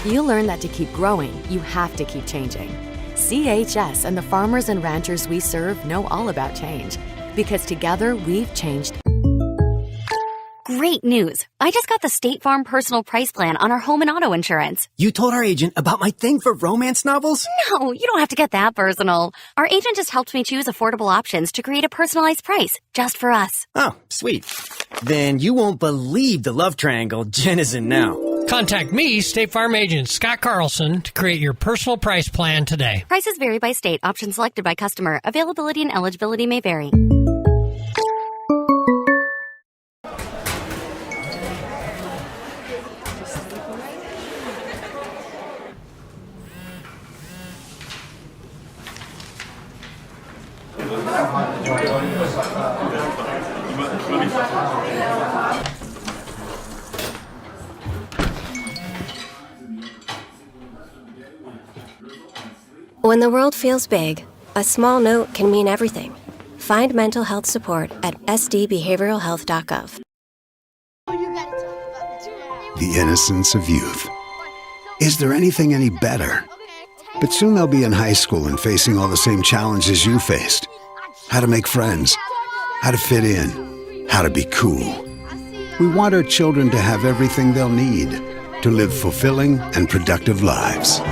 you learn that to keep growing, you have to keep changing. CHS and the farmers and ranchers we serve know all about change, because together we've changed. Great news. I just got the State Farm personal price plan on our home and auto insurance. You told our agent about my thing for romance novels? No, you don't have to get that personal. Our agent just helped me choose affordable options to create a personalized price just for us. Oh, sweet. Then you won't believe the love triangle Jen is in now. Contact me, State Farm agent Scott Carlson, to create your personal price plan today. Prices vary by state. Options selected by customer. Availability and eligibility may vary. When the world feels big, a small note can mean everything. Find mental health support at sdbehavioralhealth.gov. The innocence of youth. Is there anything any better? But soon they'll be in high school and facing all the same challenges you faced. How to make friends, how to fit in, how to be cool. We want our children to have everything they'll need to live fulfilling and productive lives.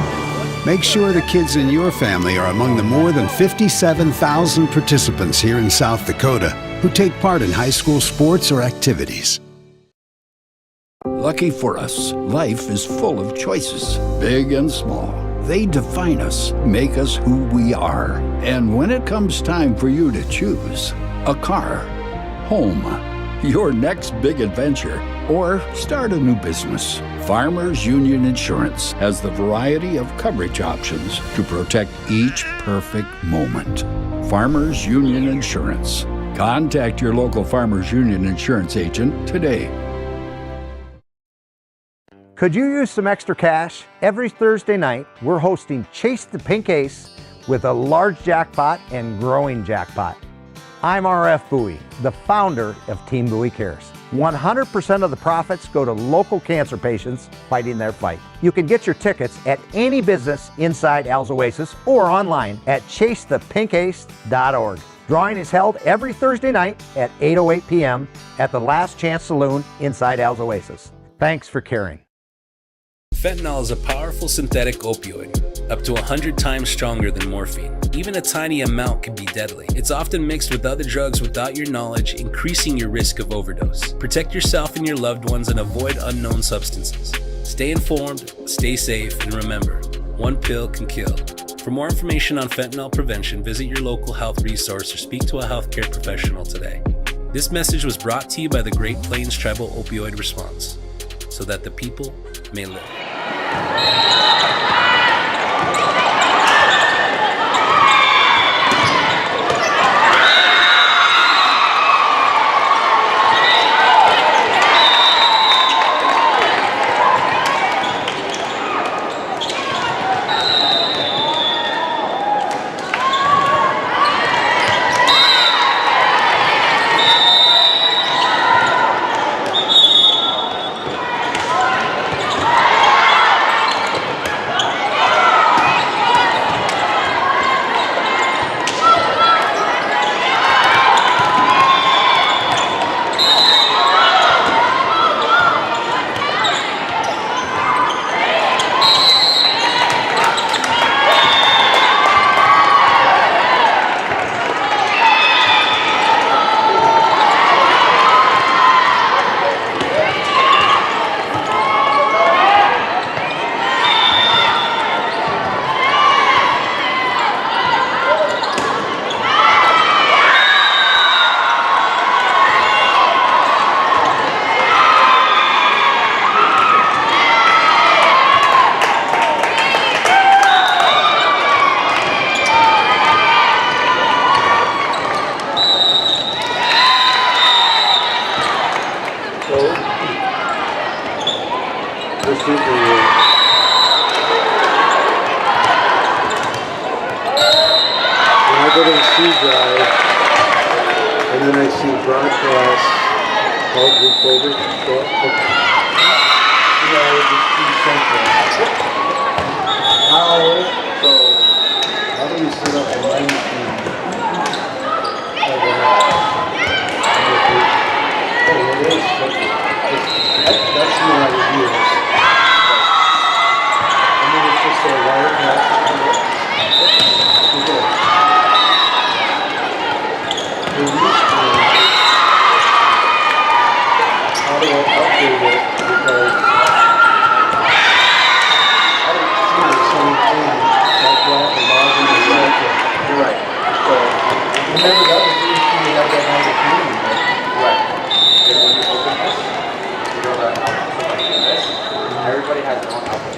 Make sure the kids in your family are among the more than 57,000 participants here in South Dakota who take part in high school sports or activities. Lucky for us, life is full of choices, big and small. They define us, make us who we are. And when it comes time for you to choose, a car, home, your next big adventure, or start a new business, Farmers Union Insurance has the variety of coverage options to protect each perfect moment. Farmers Union Insurance. Contact your local Farmers Union Insurance agent today. Could you use some extra cash? Every Thursday night, we're hosting Chase the Pink Ace with a large jackpot and growing jackpot. I'm RF Bowie, the founder of Team Bowie Cares. 100% of the profits go to local cancer patients fighting their fight. You can get your tickets at any business inside Al's Oasis or online at chasethepinkace.org. Drawing is held every Thursday night at 8:08 p.m. at the Last Chance Saloon inside Al's Oasis. Thanks for caring. Fentanyl is a powerful synthetic opioid, up to 100 times stronger than morphine. Even a tiny amount can be deadly. It's often mixed with other drugs without your knowledge, increasing your risk of overdose. Protect yourself and your loved ones and avoid unknown substances. Stay informed, stay safe, and remember, one pill can kill. For more information on fentanyl prevention, visit your local health resource or speak to a healthcare professional today. This message was brought to you by the Great Plains Tribal Opioid Response, so that the people may live. Hold your folder. Go up. Yeah, just do something. everybody has their own output.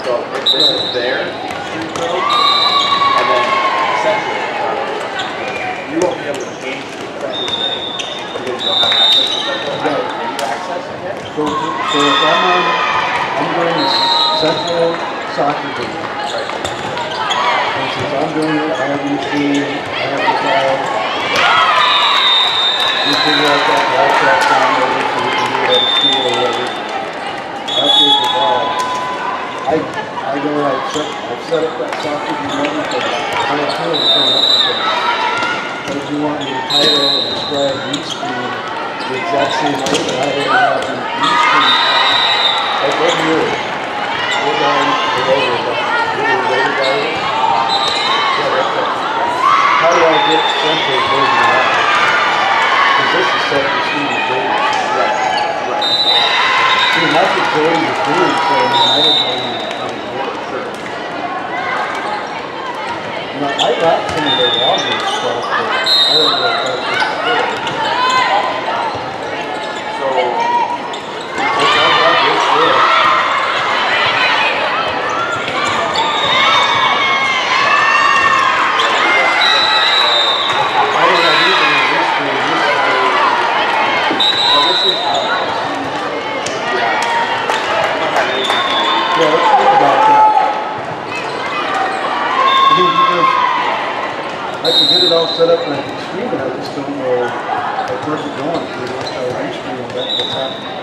So if this is their street code, and then essentially, you won't be able to change the central name because you don't have access to central. I don't give you access again. So if I'm doing a central soccer game, right? And since I'm doing it, I have the machine, I have the file. We figure out that laptop download so we can do it at school or whatever. I take the file. I go, I've set up that soccer game and everything. I have two of them coming up with things. But if you want me to title and describe each screen the exact same way that I have in each screen, like right here, we're down the logo, little rated values. How do I get central version of that? Because this is set for student data. Right. See, and that's what Jody was doing, so I mean, I didn't know how to do it. Sure. You know, I got some of their login stuff, but I don't know if that's good. So, I got this there. I don't have anything in this screen. this is Yeah, let's think about that. I mean, because I can get it all set up and I can stream it, I just don't know like where's it going to, what's how I stream it, what's happening.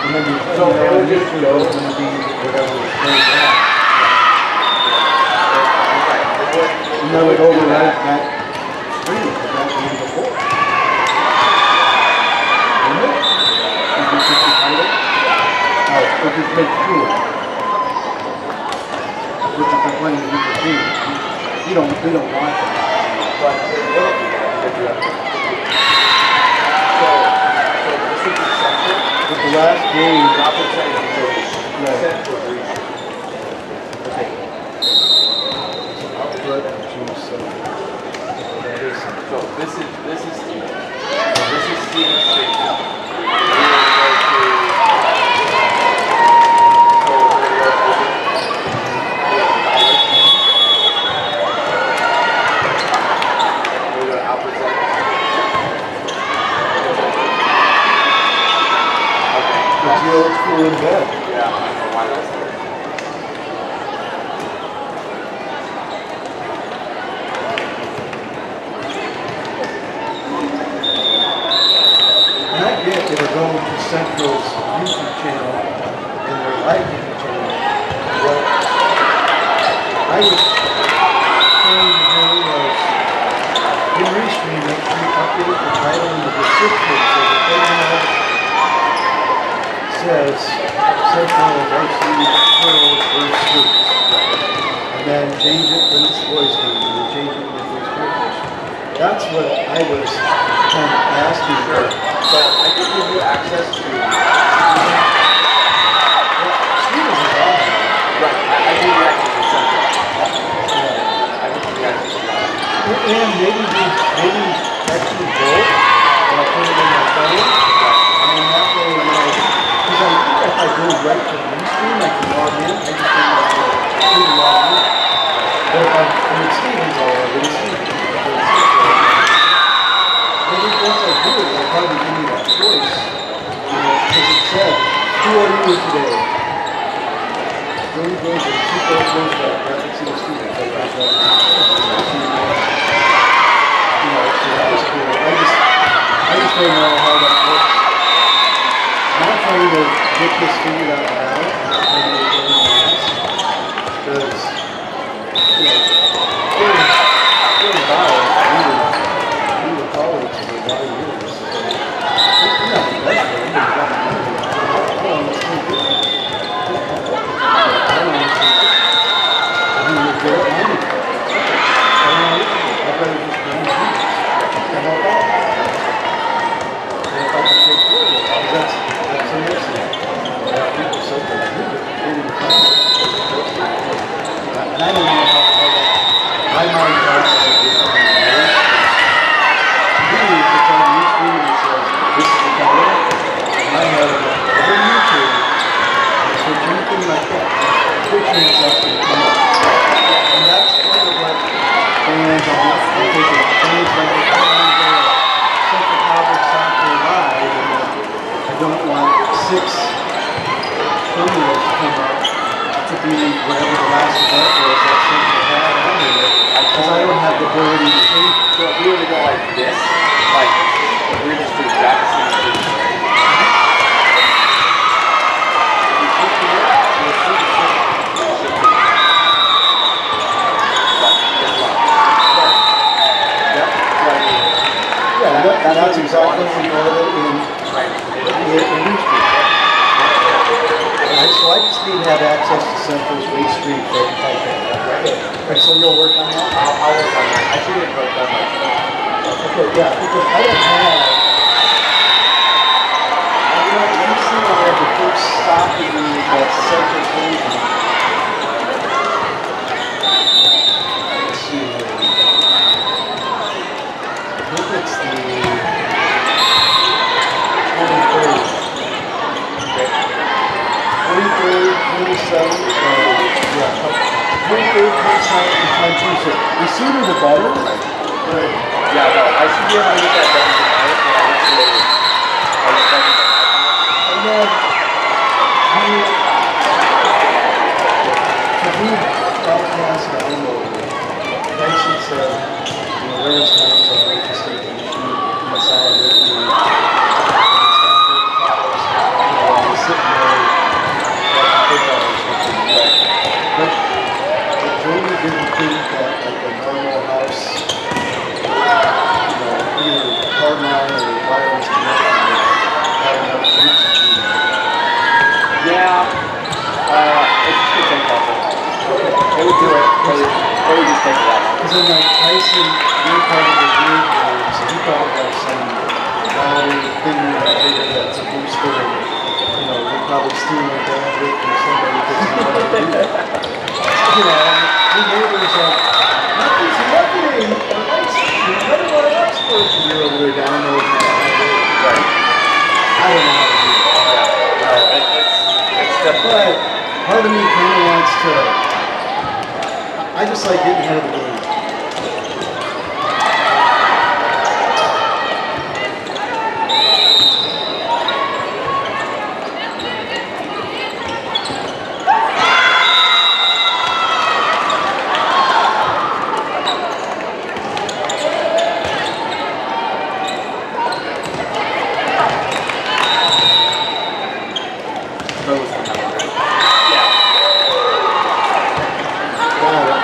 And then you So it would just go is going to be whatever is playing out. And then it overrides that stream that that game before. Wouldn't it? If you just decide it. Or just make sure. Which if I'm playing with your team, we don't want that. but it will be there because you have to. So this is the central. But the last game, Rapid City Douglas Right. Patriots. Okay. output and choose something. That is something. So this is Steven. So this is Steven's street. We're gonna go to. So we're gonna go open. We have the dollars. We're gonna output that. Okay. It's the old school in bed. Yeah, I don't know why that's there. And I get it'll go to Central's YouTube channel and their live YouTube channel. What I was trying to do was in Restream make sure you update the title and the description so that everyone says Central Varsity Girls vs. Hoops. And then change it when it's voice game and then change it when it's voice characters. That's what I was kind of asking for. So I can give you access to. Stevens is awesome. Right. I give you access to Central. I can give you access to that. And maybe actually both, and I put it in my phone, and then that way, because I think if I go right to the stream, I can log in, I just think I can log in. But if I'm Stevens already, I think once I do it, it'll probably give me that choice, because it said, who are you today? Jody goes to 2 goes back, Rapid City Students, like that. So that was cool. I just don't know how that works. I'm trying to get this figured out now, because, during college, we were colleagues for a lot of years. We're not the best friends, but I don't know, it's pretty good. I don't know, I mean, you're good at money. I don't know, I better just bring you. And help out. And if I can take care of it, because that's the next thing. I have people say don't want 6 criminals to come up to be whatever the last event was that Central had on there, because I don't have the ability to change it. So if we were to go like this, like if we were just to Rapid City Douglas Patriots. And that's exactly what we ordered in Houston. So I just need to have access to Central's Main Street so I can type that. Right. So you'll work on that? I'll work on that. I should have done that. Okay, yeah, because I don't have. Let me see when I have the first stop in that Central Cleveland. Let's see. I think it's the 23rd. 23rd, 27th, 23rd, 27th, and 22nd. The sooner the better. Yeah, no, I should be able to get that done tonight. And then, to do broadcast download, Tyson said, there's times I like to sleep in the shoot inside with you. Sitting there, but Jody didn't think that like a normal house, either hardline or wireless connection would have enough juice to do that. Yeah, it's just gonna take longer. Okay. It would do it, but it would just take a while. Because then like Tyson, you're part of the group, so he probably has some router thing that's a booster, and we're probably stealing a bandwidth from somebody because we want to do that. The neighbors are, nothing's happening. None of our experts. And you're over there downloading that. Right. I don't know how to do that. It's definitely. But part of me kind of wants to. I just like getting ahead of the game.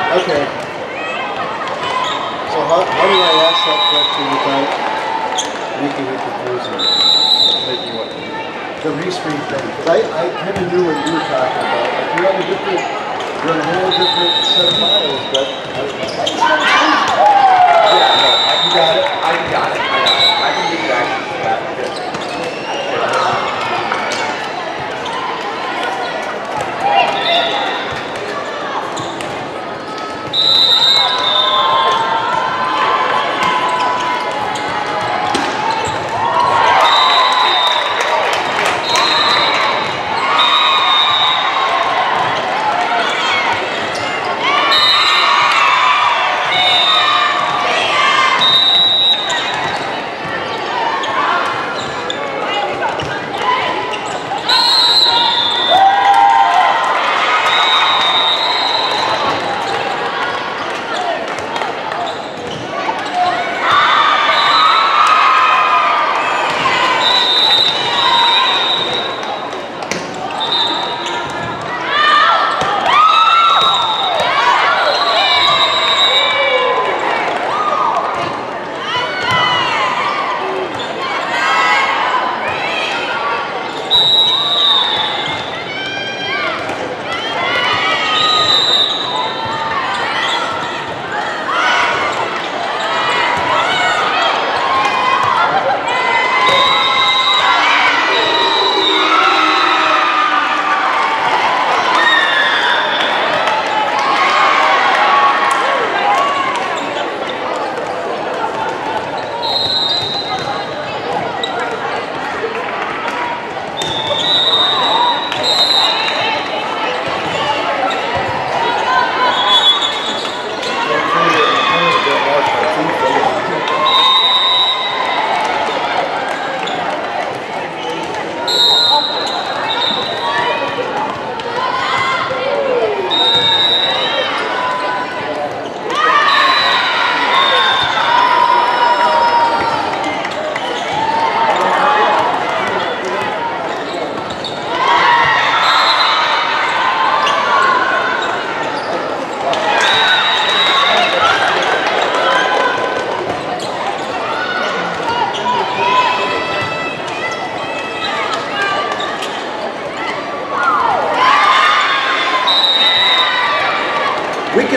Okay. So how do I ask that question without making it confusing? Making what? The restream thing. Because I kind of knew what you were talking about. Like you're on a whole different set of files, but I just want to change it. Yeah, no, you got it. I got it. I can give you access to that.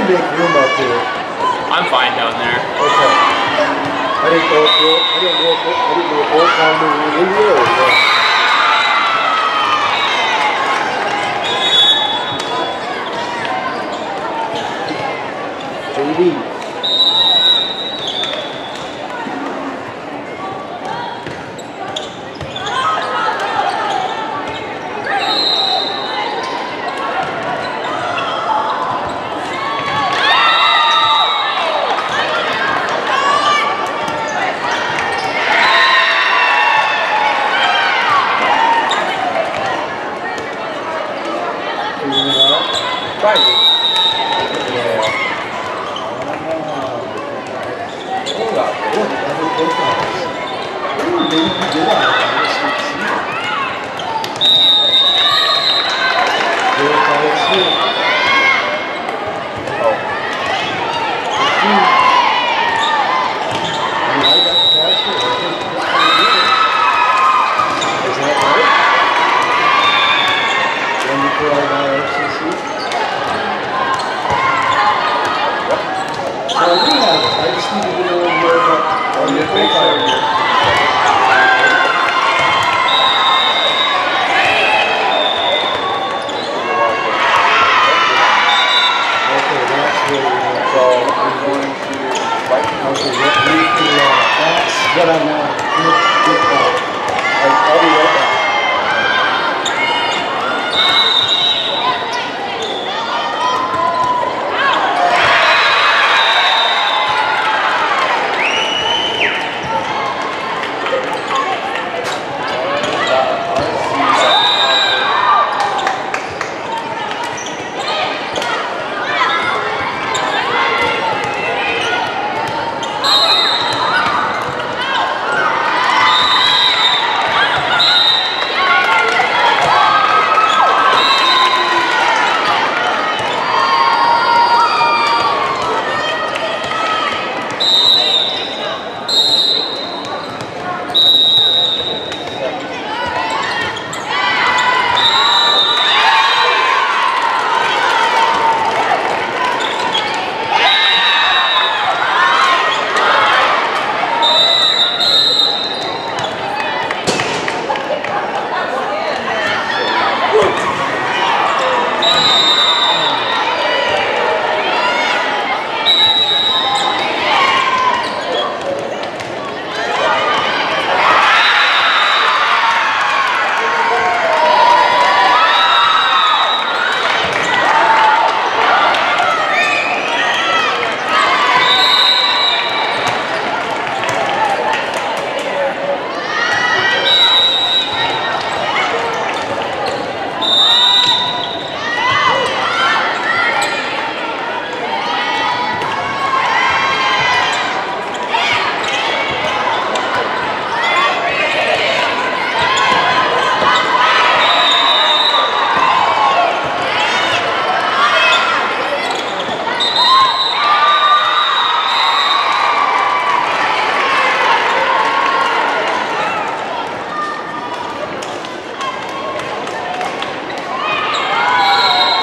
can make room up here. I'm fine down there. Okay. I didn't know if old timers were in here or what. JD.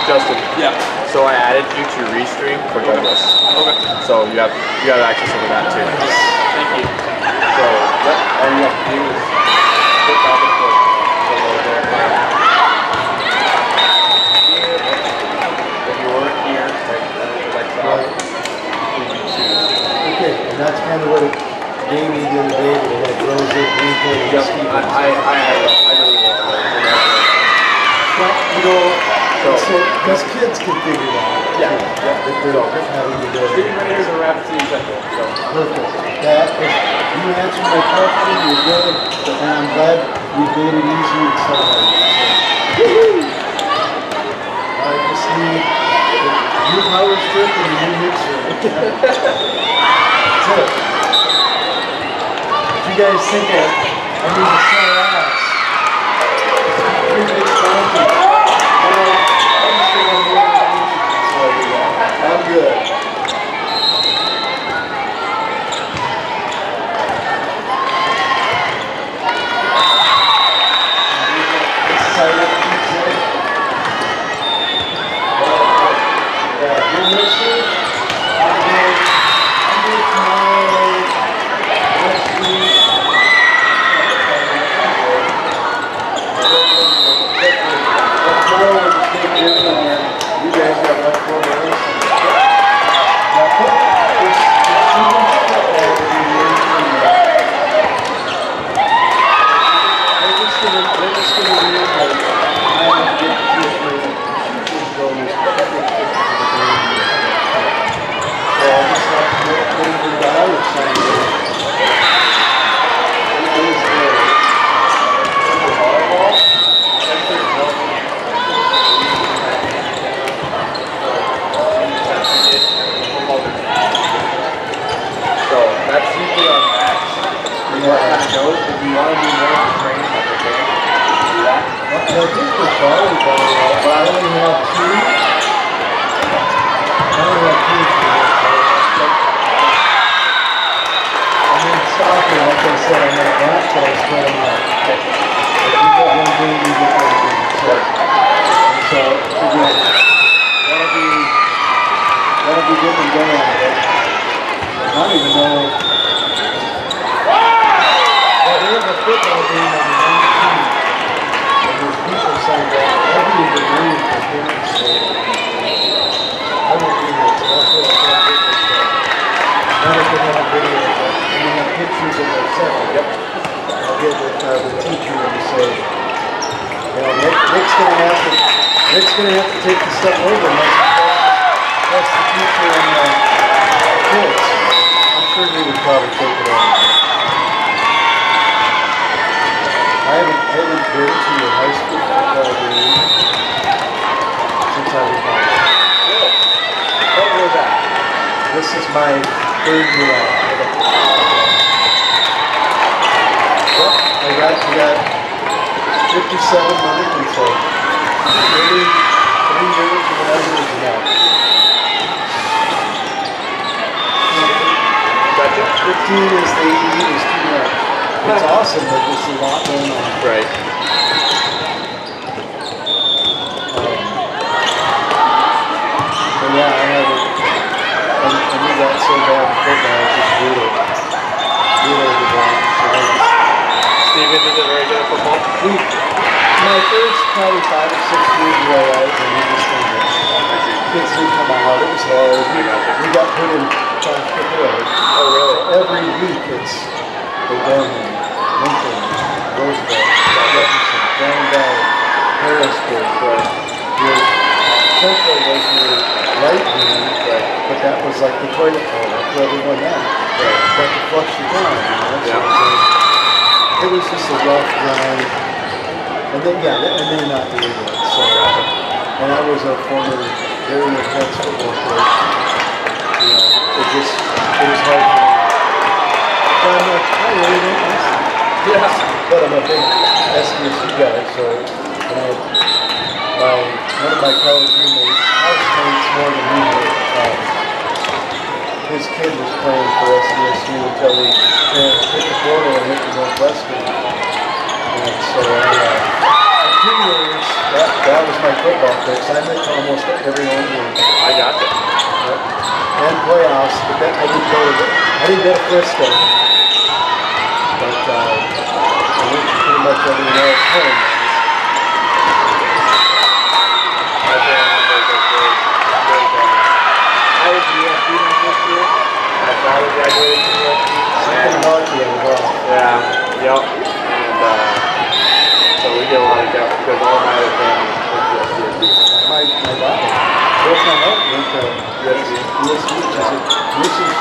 Justin. Yeah. So I added you to Restream for Douglas. Okay. So you have access over that too. Thank you. So all you have to do is click on the logo. If you were here, like that, you can choose. Okay, and that's kind of what it gave me the other day. It like throws it, replay, and Yep. I really want that. But, you know, so these kids can figure it out. Yeah. If they're having to do it. City Raiders and Rapid City Central. So. Perfect. That is, you answered my question, you're good, and I'm glad you made it easy and so hard. Woo-hoo! I just need a new power strip and a new mixer. That's it. If you guys think I need to sell ass, pretty big sponsor. I'm good. Your mixer I think with volleyball, but I only have two. And then soccer, like I said, I'm at that, so I spread them out. If you get one game, you get one game. So again, that'll be good and done. I don't even know. Well, they have a football game on the 19th. And there's people signed up. I'll be in the room for parents. So I won't be here. So that's what I'm trying to do. Now they can have a video of it. And they have pictures of their set. Yep. I'll get the teacher and say, you know, Nick's gonna have to take the stuff over. That's the teacher and the kids. I'm sure he would probably take it over. I haven't been to a high school football game since I was home. Really? What was that? This is my third year out. Yep, I got 57 months, and so maybe 3 years or whatever is enough. Gotcha. 15 is the 80 is too much. It's awesome, but there's a lot going on. Right. But yeah, I haven't. I knew that so bad in football, it's just brutal. Brutal to watch. Steven, is it very good at football? My first probably 5 or 6 years ago, I was in kids didn't come out. It was hard. We got put in South Dakota. Oh, really? Every week it's O'Donnell, Lincoln, Roosevelt, Jefferson, Grand Valley, Harrisburg. Your Central was your right hand, but that was like the toilet bowl for everyone else. But to flush your time, you know? So it was just a rough grind. And then, and then not doing it. So, and I was a former very intense football coach. You know, it was hard for me. So I'm like, I really don't miss it. Yeah. But I'm a big SDSU guy, so one of my college roommates, housemates more than me, his kid was playing for SDSU until he hit the portal and hit the Northwestern. And so for 2 years, that was my football fix. I went to almost every home game. I got it. And playoffs, but I didn't go to Frisco. But I went to pretty much everyone else home. I was in USC my first year. My father graduated from USC. Something about you as well. Yeah, yep. And so we get a lot of guys because all my other family went to USC. My daughter, both my health went to USC, which is nursing,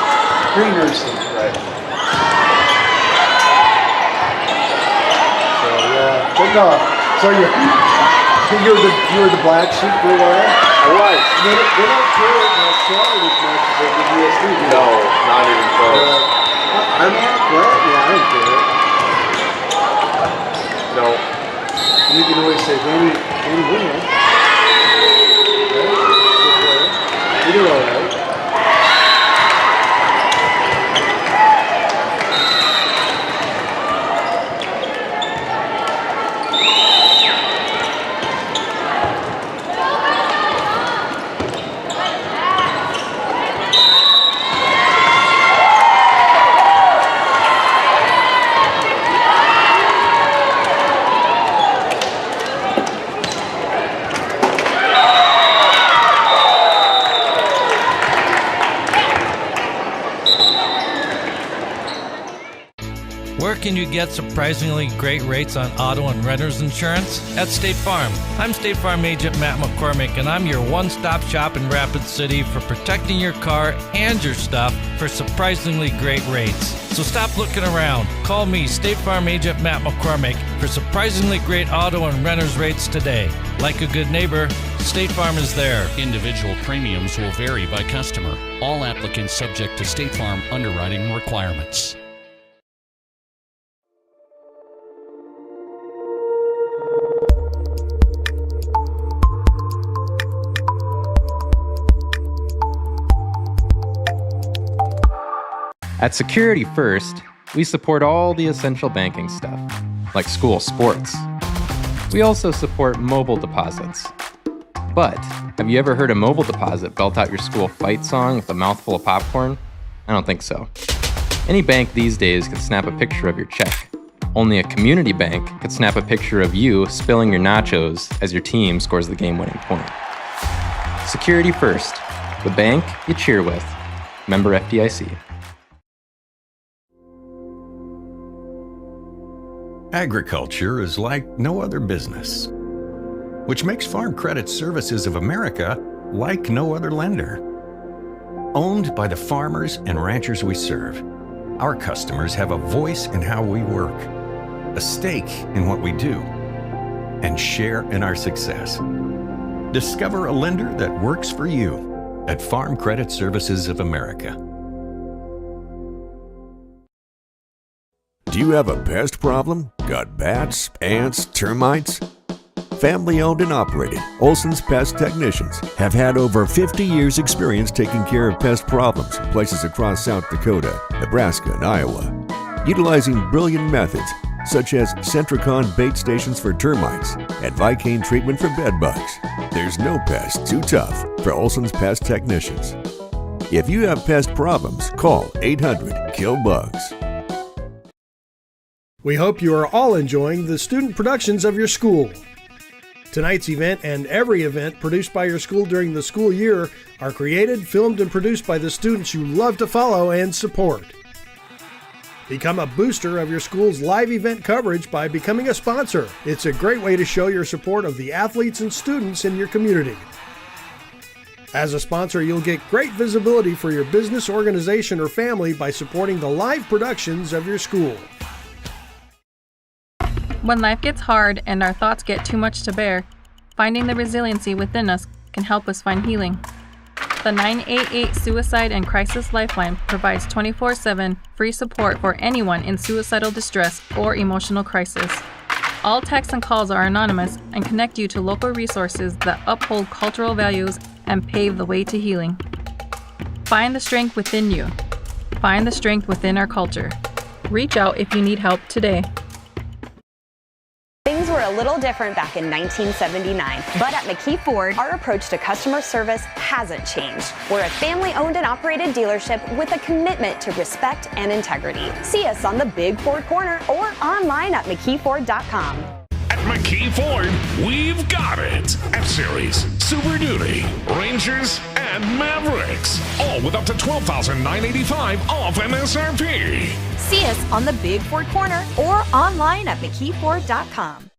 pre-nursing. Right. So yeah, but no. So you were the black sheep for a while. I was. They don't care about salary as much as they did USD. No, not even close. I'm not glad. Yeah, I don't care. No. You can always say Danny Winner. Right? You do all right. Where can you get surprisingly great rates on auto and renter's insurance? At State Farm. I'm State Farm agent Matt McCormick, and I'm your one-stop shop in Rapid City for protecting your car and your stuff for surprisingly great rates. So stop looking around. Call me, State Farm agent Matt McCormick, for surprisingly great auto and renter's rates today. Like a good neighbor, State Farm is there. Individual premiums will vary by customer. All applicants subject to State Farm underwriting requirements. At Security First, we support all the essential banking stuff, like school sports. We also support mobile deposits. But have you ever heard a mobile deposit belt out your school fight song with a mouthful of popcorn? I don't think so. Any bank these days could snap a picture of your check. Only a community bank could snap a picture of you spilling your nachos as your team scores the game-winning point. Security First, the bank you cheer with. Member FDIC. Agriculture is like no other business, which makes Farm Credit Services of America like no other lender. Owned by the farmers and ranchers we serve, our customers have a voice in how we work, a stake in what we do, and share in our success. Discover a lender that works for you at Farm Credit Services of America. Do you have a pest problem? Got bats, ants, termites? Family owned and operated, Olson's Pest Technicians have had over 50 years experience taking care of pest problems in places across South Dakota, Nebraska, and Iowa. Utilizing brilliant methods such as Centricon bait stations for termites and Vicane treatment for bed bugs, there's no pest too tough for Olson's Pest Technicians. If you have pest problems, call 800-KILL-BUGS. We hope you are all enjoying the student productions of your school. Tonight's event and every event produced by your school during the school year are created, filmed, and produced by the students you love to follow and support. Become a booster of your school's live event coverage by becoming a sponsor. It's a great way to show your support of the athletes and students in your community. As a sponsor, you'll get great visibility for your business, organization, or family by supporting the live productions of your school. When life gets hard and our thoughts get too much to bear, finding the resiliency within us can help us find healing. The 988 Suicide and Crisis Lifeline provides 24/7 free support for anyone in suicidal distress or emotional crisis. All texts and calls are anonymous and connect you to local resources that uphold cultural values and pave the way to healing. Find the strength within you. Find the strength within our culture. Reach out if you need help today. Things were a little different back in 1979, but at McKee Ford, our approach to customer service hasn't changed. We're a family-owned and operated dealership with a commitment to respect and integrity. See us on the Big Ford Corner or online at McKeeFord.com. At McKee Ford, we've got it. F-Series, Super Duty, Rangers, and Mavericks. All with up to $12,985 off MSRP. See us on the Big Ford Corner or online at McKeeFord.com.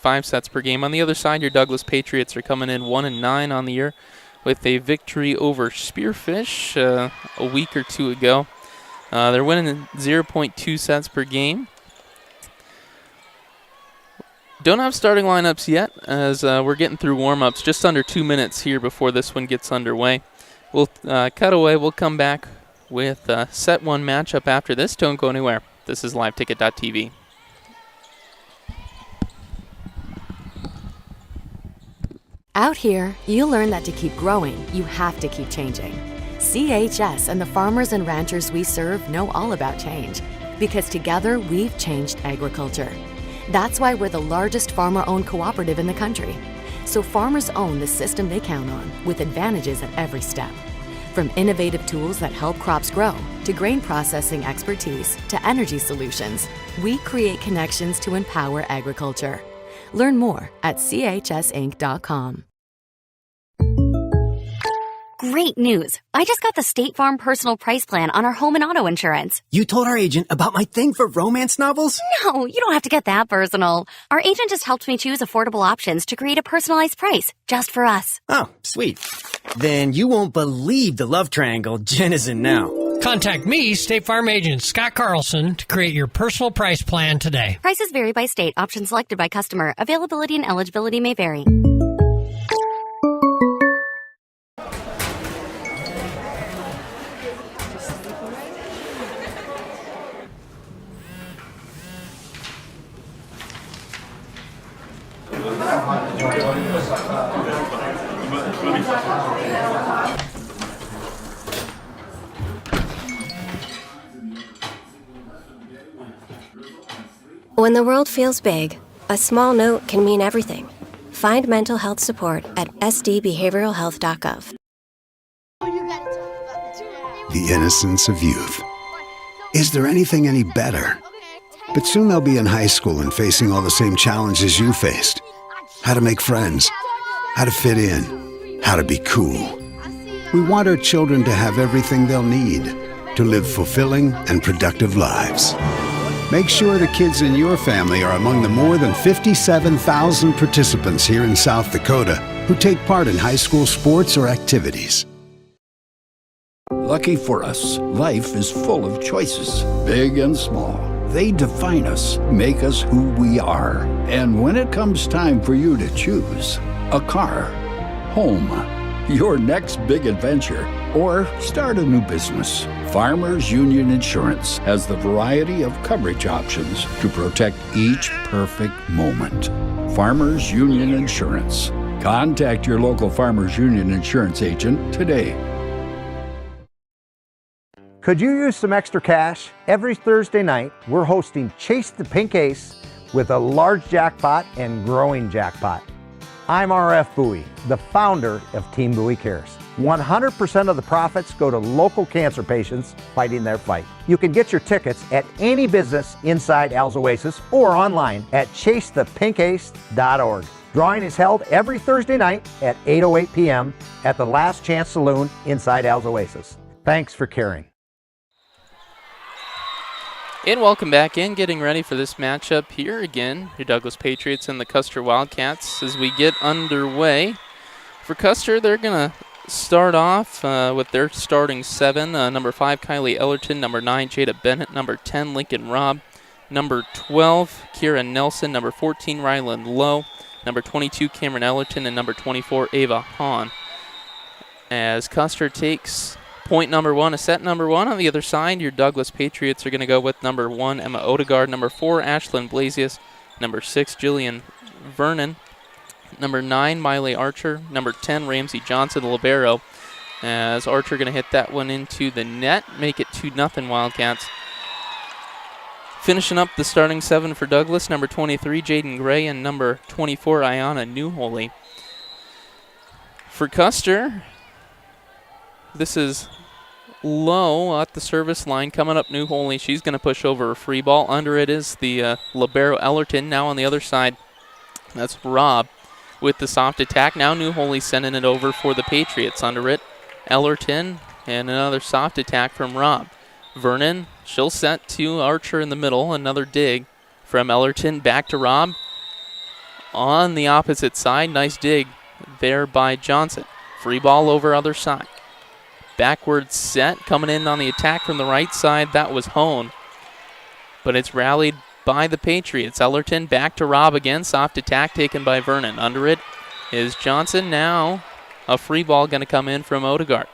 .5 sets per game. On the other side, your Douglas Patriots are coming in 1-9 on the year with a victory over Spearfish a week or two ago. They're winning 0.2 sets per game. Don't have starting lineups yet as we're getting through warm-ups. Just under 2 minutes here before this one gets underway. We'll cut away. We'll come back with set one matchup after this. Don't go anywhere. This is liveticket.tv. Out here, you learn that to keep growing, you have to keep changing. CHS and the farmers and ranchers we serve know all about change because together we've changed agriculture. That's why we're the largest farmer-owned cooperative in the country. So farmers own the system they count on with advantages at every step. From innovative tools that help crops grow, to grain processing expertise, to energy solutions, we create connections to empower agriculture. Learn more at chsinc.com. Great news. I just got the State Farm personal price plan on our home and auto insurance. You told our agent about my thing for romance novels? No, you don't have to get that personal. Our agent just helped me choose affordable options to create a personalized price just for us. Oh, sweet. Then you won't believe the love triangle Jen is in now. Contact me, State Farm agent Scott Carlson, to create your personal price plan today. Prices vary by state. Options selected by customer. Availability and eligibility may vary. When the world feels big, a small note can mean everything. Find mental health support at sdbehavioralhealth.gov. The innocence of youth. Is there anything any better? But soon they'll be in high school and facing all the same challenges you faced. How to make friends, how to fit in, how to be cool. We want our children to have everything they'll need to live fulfilling and productive lives. Make sure the kids in your family are among the more than 57,000 participants here in South Dakota who take part in high school sports or activities. Lucky for us, life is full of choices, big and small. They define us, make us who we are. And when it comes time for you to choose, a car, home, your next big adventure, or start a new business, Farmers Union Insurance has the variety of coverage options to protect each perfect moment. Farmers Union Insurance. Contact your local Farmers Union Insurance agent today. Could you use some extra cash? Every Thursday night, we're hosting Chase the Pink Ace with a large jackpot and growing jackpot. I'm RF Bowie, the founder of Team Bowie Cares. 100% of the profits go to local cancer patients fighting their fight. You can get your tickets at any business inside Al's Oasis or online at chasethepinkace.org. Drawing is held every Thursday night at 8:08 p.m. at the Last Chance Saloon inside Al's Oasis. Thanks for caring. And welcome back in, getting ready for this matchup here again, your Douglas Patriots and the Custer Wildcats. As we get underway, for Custer, they're going to start off with their starting seven. Number 5, Kylie Ellerton. Number 9, Jada Bennett. Number 10, Lincoln Robb. Number 12, Kira Nelson. Number 14, Ryland Lowe. Number 22, Cameron Ellerton. And number 24, Ava Hahn. As Custer takes point number 1, a set number 1. On the other side, your Douglas Patriots are going to go with number 1, Emma Odegaard. Number 4, Ashlyn Blasius. Number 6, Jillian Vernon. Number 9, Miley Archer. Number 10, Ramsey Johnson, the libero. As Archer going to hit that one into the net, make it 2-0 Wildcats. Finishing up the starting 7 for Douglas, number 23, Jaden Gray, and number 24, Ayana Newholy. For Custer, this is low at the service line. Coming up, Newholy. She's going to push over a free ball. Under it is the libero Ellerton. Now on the other side, that's Robb with the soft attack. Now Newholy sending it over for the Patriots. Under it, Ellerton, and another soft attack from Robb. Vernon, she'll set to Archer in the middle. Another dig from Ellerton. Back to Robb. On the opposite side, nice dig there by Johnson. Free ball over other side. Backward set, coming in on the attack from the right side. That was Hone. But it's rallied by the Patriots. Ellerton back to Robb again. Soft attack taken by Vernon. Under it is Johnson. Now a free ball going to come in from Odegaard.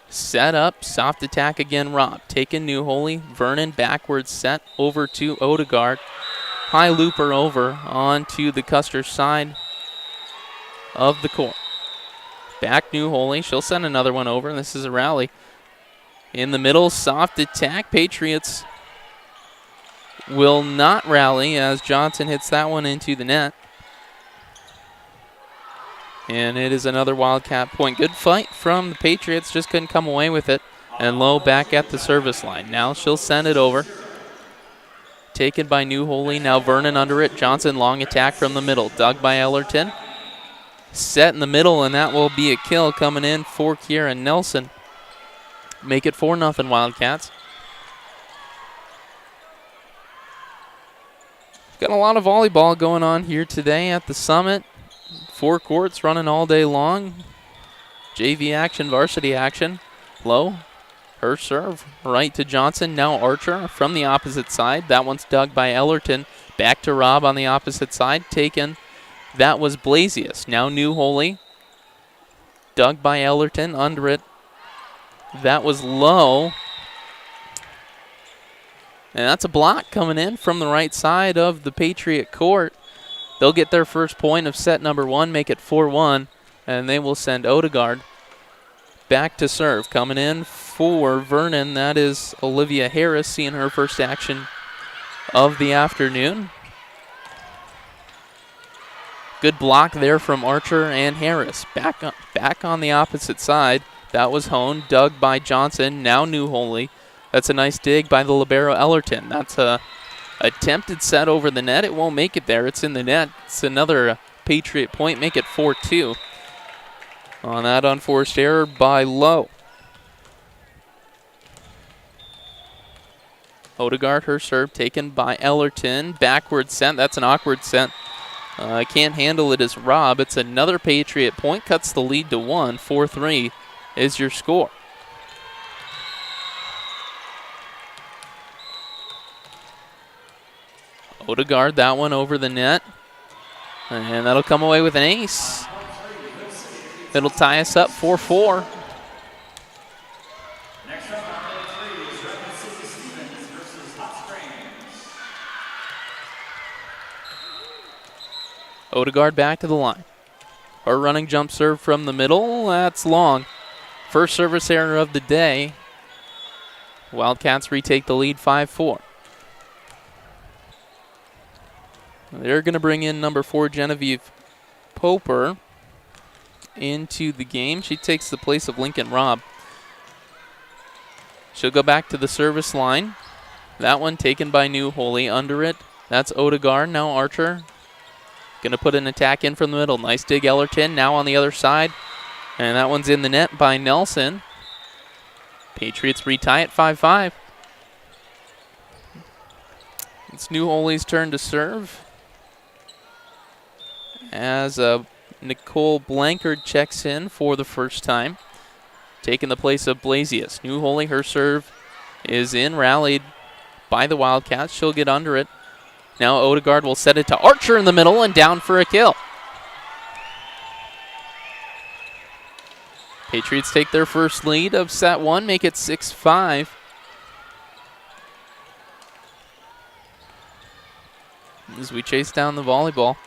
Set up, soft attack again, Robb. Taken Newholy. Vernon backward set over to Odegaard. High looper over onto the Custer side of the court. Back Newholy. She'll send another one over, and this is a rally. In the middle, soft attack. Patriots will not rally as Johnson hits that one into the net. And it is another Wildcat point. Good fight from the Patriots, just couldn't come away with it. And Lowe back at the service line. Now she'll send it over. Taken by Newholy. Now Vernon under it. Johnson long attack from the middle. Dug by Ellerton. set in the middle, and that will be a kill coming in for Kieran Nelson. Make it 4-0 Wildcats. Got a lot of volleyball going on here today at the Summit. 4 courts running all day long. JV action, varsity action. Low, her serve, right to Johnson. Now Archer from the opposite side. That one's dug by Ellerton. Back to Robb on the opposite side. Taken. That was Blasius. Now New Holy. Dug by Ellerton. Under it. That was Low. And that's a block coming in from the right side of the Patriot court. They'll get their first point of set number 1, make it 4-1, and they will send Odegaard back to serve. Coming in for Vernon, that is Olivia Harris, seeing her first action of the afternoon. Good block there from Archer and Harris. Back on the opposite side. That was Hone, dug by Johnson, now New Holy. That's a nice dig by the libero Ellerton. That's a attempted set over the net. It won't make it there. It's in the net. It's another Patriot point. Make it 4-2. On that unforced error by Lowe. Odegaard, her serve taken by Ellerton. Backward set. That's an awkward set. Can't handle it as Robb. It's another Patriot point. Cuts the lead to 1. 4-3 is your score. Odegaard, that one over the net. And that'll come away with an ace. It'll tie us up 4-4. Odegaard back to the line. Our running jump serve from the middle. That's long. First service error of the day. Wildcats retake the lead 5-4. They're going to bring in number 4, Genevieve Poper, into the game. She takes the place of Lincoln Robb. She'll go back to the service line. That one taken by New Holy. Under it, that's Odegaard. Now Archer. Going to put an attack in from the middle. Nice dig, Ellerton. Now on the other side. And that one's in the net by Nelson. Patriots retie at 5-5. It's New Holy's turn to serve, as Nicole Blankard checks in for the first time, taking the place of Blasius. New Holy, her serve is in, rallied by the Wildcats. She'll get under it. Now Odegaard will set it to Archer in the middle and down for a kill. Patriots take their first lead of set 1, make it 6-5. As we chase down the volleyball.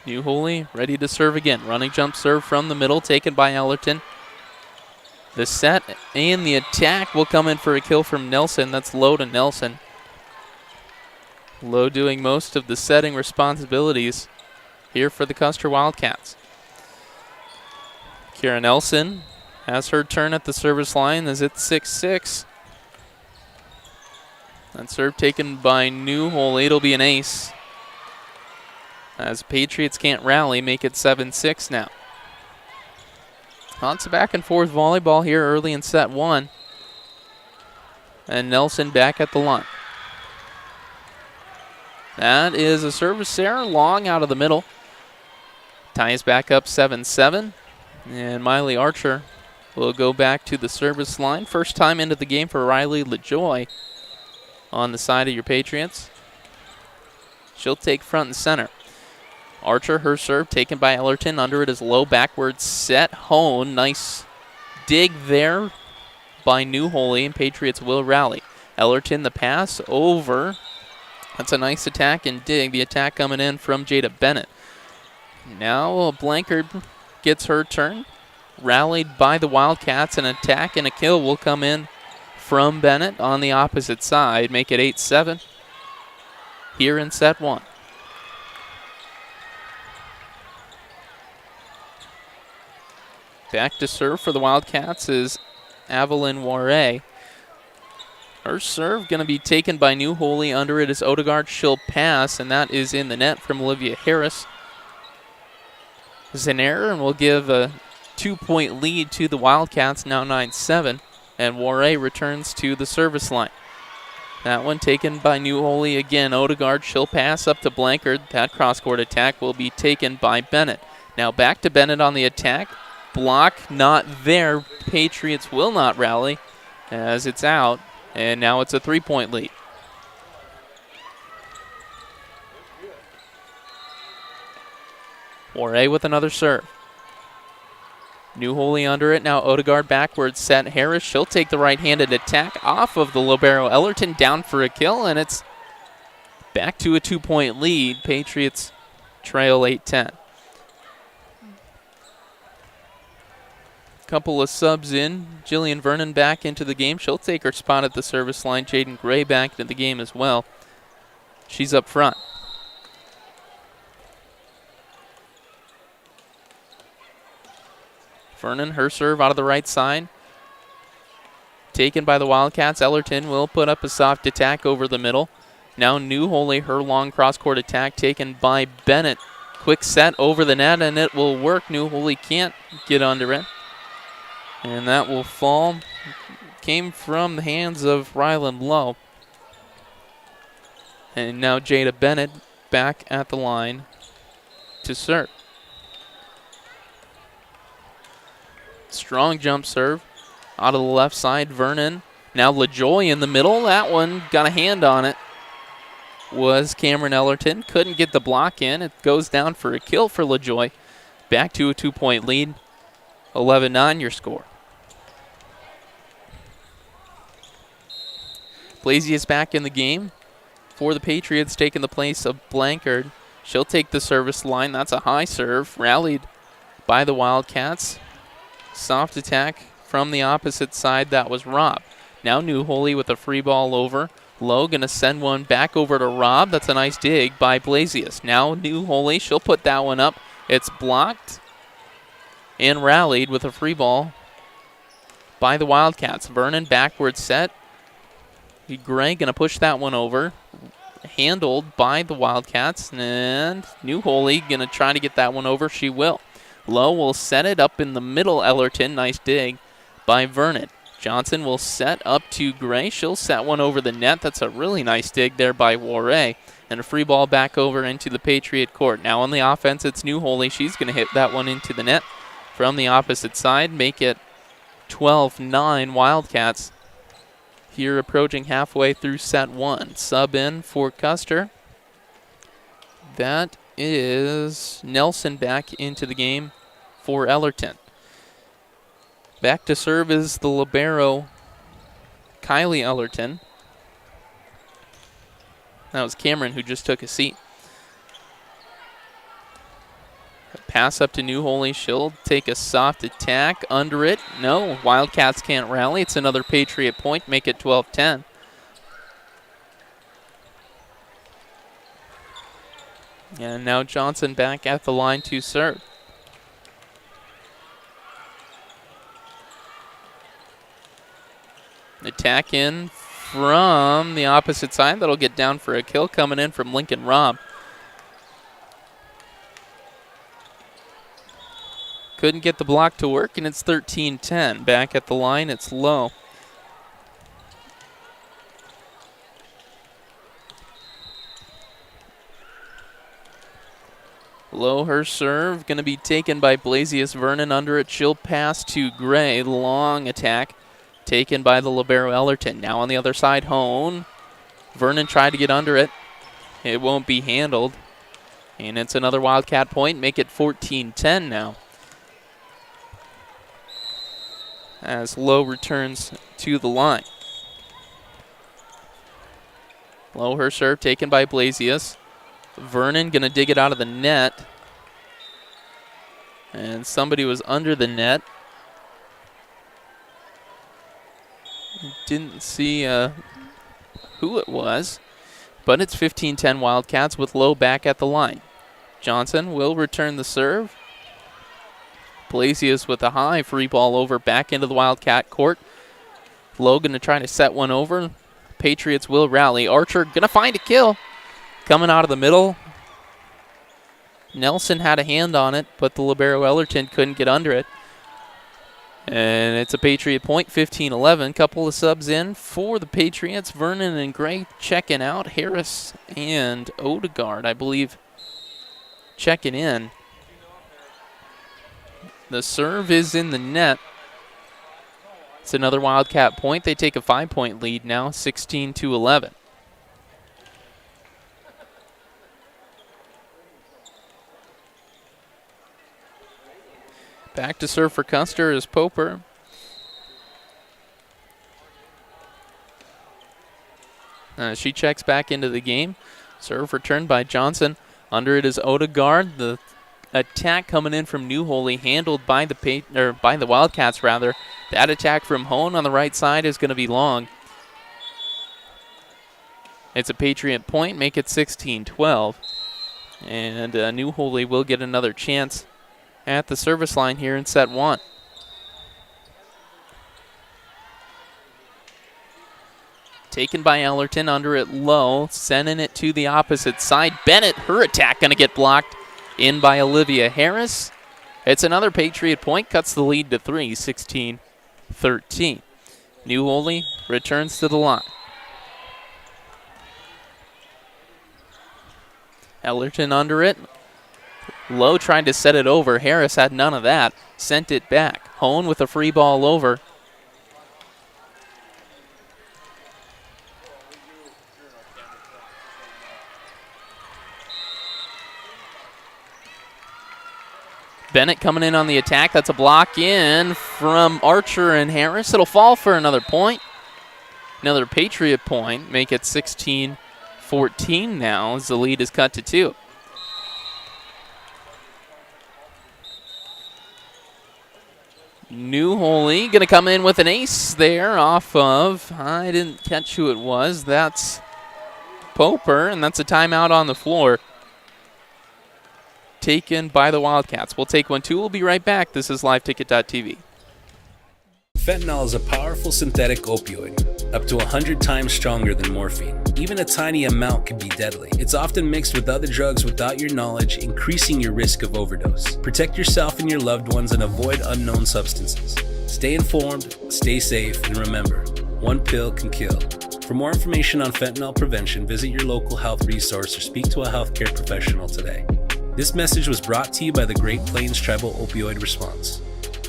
New Holy ready to serve again. Running jump serve from the middle, taken by Ellerton. The set and the attack will come in for a kill from Nelson. That's Lowe to Nelson. Lowe doing most of the setting responsibilities here for the Custer Wildcats. Kira Nelson has her turn at the service line as it's 6-6. That serve taken by New Holy. It'll be an ace, as Patriots can't rally, make it 7-6 now. Lots of back and forth volleyball here early in set 1. And Nelson back at the line. That is a service error, long out of the middle. Ties back up 7-7. And Miley Archer will go back to the service line. First time into the game for Riley LaJoy on the side of your Patriots. She'll take front and center. Archer, her serve, taken by Ellerton. Under it is Low, backwards set. Hone, nice dig there by New Holy, and Patriots will rally. Ellerton, the pass over. That's a nice attack and dig. The attack coming in from Jada Bennett. Now Blankard gets her turn. Rallied by the Wildcats. An attack and a kill will come in from Bennett on the opposite side. Make it 8-7 here in set 1. Back to serve for the Wildcats is Evelyn Warre. Her serve going to be taken by New Holy. Under it is Odegaard. She'll pass, and that is in the net from Olivia Harris. This is an error, and we'll give a 2-point lead to the Wildcats, now 9-7, and Warray returns to the service line. That one taken by New Holy again. Odegaard, she'll pass up to Blankard. That cross-court attack will be taken by Bennett. Now back to Bennett on the attack. Block not there. Patriots will not rally as it's out, and now it's a 3-point lead. Warray with another serve. New Holy under it. Now Odegaard backwards set. Harris, she'll take the right-handed attack off of the libero Ellerton, down for a kill, and it's back to a 2-point lead. Patriots trail 8-10. Couple of subs in. Jillian Vernon back into the game. She'll take her spot at the service line. Jaden Gray back into the game as well. She's up front. Vernon, her serve out of the right side. Taken by the Wildcats. Ellerton will put up a soft attack over the middle. Now New Holy, her long cross-court attack taken by Bennett. Quick set over the net, and it will work. New Holy can't get under it. And that will fall. Came from the hands of Ryland Lowe. And now Jada Bennett back at the line to serve. Strong jump serve out of the left side. Vernon. Now LaJoy in the middle. That one got a hand on it. Was Cameron Ellerton. Couldn't get the block in. It goes down for a kill for LaJoy. Back to a 2-point lead. 11-9 your score. Blasey is back in the game for the Patriots, taking the place of Blankard. She'll take the service line. That's a high serve. Rallied by the Wildcats. Soft attack from the opposite side. That was Robb. Now New Holy with a free ball over. Lowe going to send one back over to Robb. That's a nice dig by Blasius. Now New Holy. She'll put that one up. It's blocked and rallied with a free ball by the Wildcats. Vernon backward set. Gray going to push that one over. Handled by the Wildcats. And New Holy going to try to get that one over. She will. Lowe will set it up in the middle. Ellerton, nice dig by Vernon. Johnson will set up to Gray. She'll set one over the net. That's a really nice dig there by Warray. And a free ball back over into the Patriot court. Now on the offense, it's New Holy. She's going to hit that one into the net from the opposite side. Make it 12-9 Wildcats. Here approaching halfway through set one. Sub in for Custer. That is Nelson back into the game for Ellerton. Back to serve is the libero, Kylie Ellerton. That was Cameron who just took a seat. Pass up to New Holy. She'll take a soft attack under it. No, Wildcats can't rally. It's another Patriot point. Make it 12-10. And now Johnson back at the line to serve. Attack in from the opposite side. That'll get down for a kill coming in from Lincoln Robb. Couldn't get the block to work, and it's 13-10. Back at the line, it's Lowe. Low her serve, going to be taken by Blasius. Vernon under it. She'll pass to Gray. Long attack taken by the libero Ellerton. Now on the other side, Hone. Vernon tried to get under it. It won't be handled. And it's another Wildcat point. Make it 14-10 now. As Lowe returns to the line. Low her serve taken by Blasius. Vernon going to dig it out of the net. And somebody was under the net. Didn't see who it was. But it's 15-10 Wildcats with Lowe back at the line. Johnson will return the serve. Blasius with a high free ball over back into the Wildcat court. Lowe going to try to set one over. Patriots will rally. Archer going to find a kill. Coming out of the middle. Nelson had a hand on it, but the libero Ellerton couldn't get under it. And it's a Patriot point, 15-11. Couple of subs in for the Patriots. Vernon and Gray checking out. Harris and Odegaard, I believe, checking in. The serve is in the net. It's another Wildcat point. They take a 5-point lead now, 16-11. Back to serve for Custer is Poper. She checks back into the game. Serve returned by Johnson. Under it is Odegaard. The attack coming in from New Holy, handled by the Wildcats rather. That attack from Hone on the right side is going to be long. It's a Patriot point, make it 16-12. And New Holy will get another chance at the service line here in set one. Taken by Ellerton, under it low, sending it to the opposite side. Bennett, her attack going to get blocked in by Olivia Harris. It's another Patriot point, cuts the lead to 3, 16-13. New Holy returns to the line. Ellerton under it. Lowe tried to set it over. Harris had none of that. Sent it back. Hone with a free ball over. Bennett coming in on the attack. That's a block in from Archer and Harris. It'll fall for another point. Another Patriot point. Make it 16-14 now as the lead is cut to 2. New Holy going to come in with an ace there off of, I didn't catch who it was. That's Poper, and that's a timeout on the floor. Taken by the Wildcats. We'll take one, too. We'll be right back. This is LiveTicket.tv. Fentanyl is a powerful synthetic opioid, up to 100 times stronger than morphine. Even a tiny amount can be deadly. It's often mixed with other drugs without your knowledge, increasing your risk of overdose. Protect yourself and your loved ones and avoid unknown substances. Stay informed, stay safe, and remember, one pill can kill. For more information on fentanyl prevention, visit your local health resource or speak to a healthcare professional today. This message was brought to you by the Great Plains Tribal Opioid Response,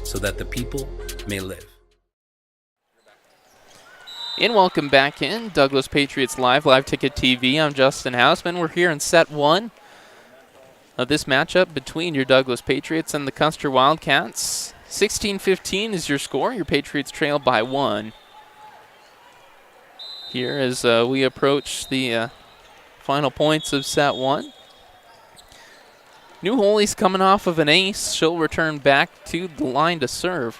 so that the people may live. And welcome back in Douglas Patriots Live Ticket TV. I'm Justin Hausman. We're here in set one of this matchup between your Douglas Patriots and the Custer Wildcats. 16-15 is your score. Your Patriots trail by 1. Here as we approach the final points of set one. New Holy's coming off of an ace. She'll return back to the line to serve.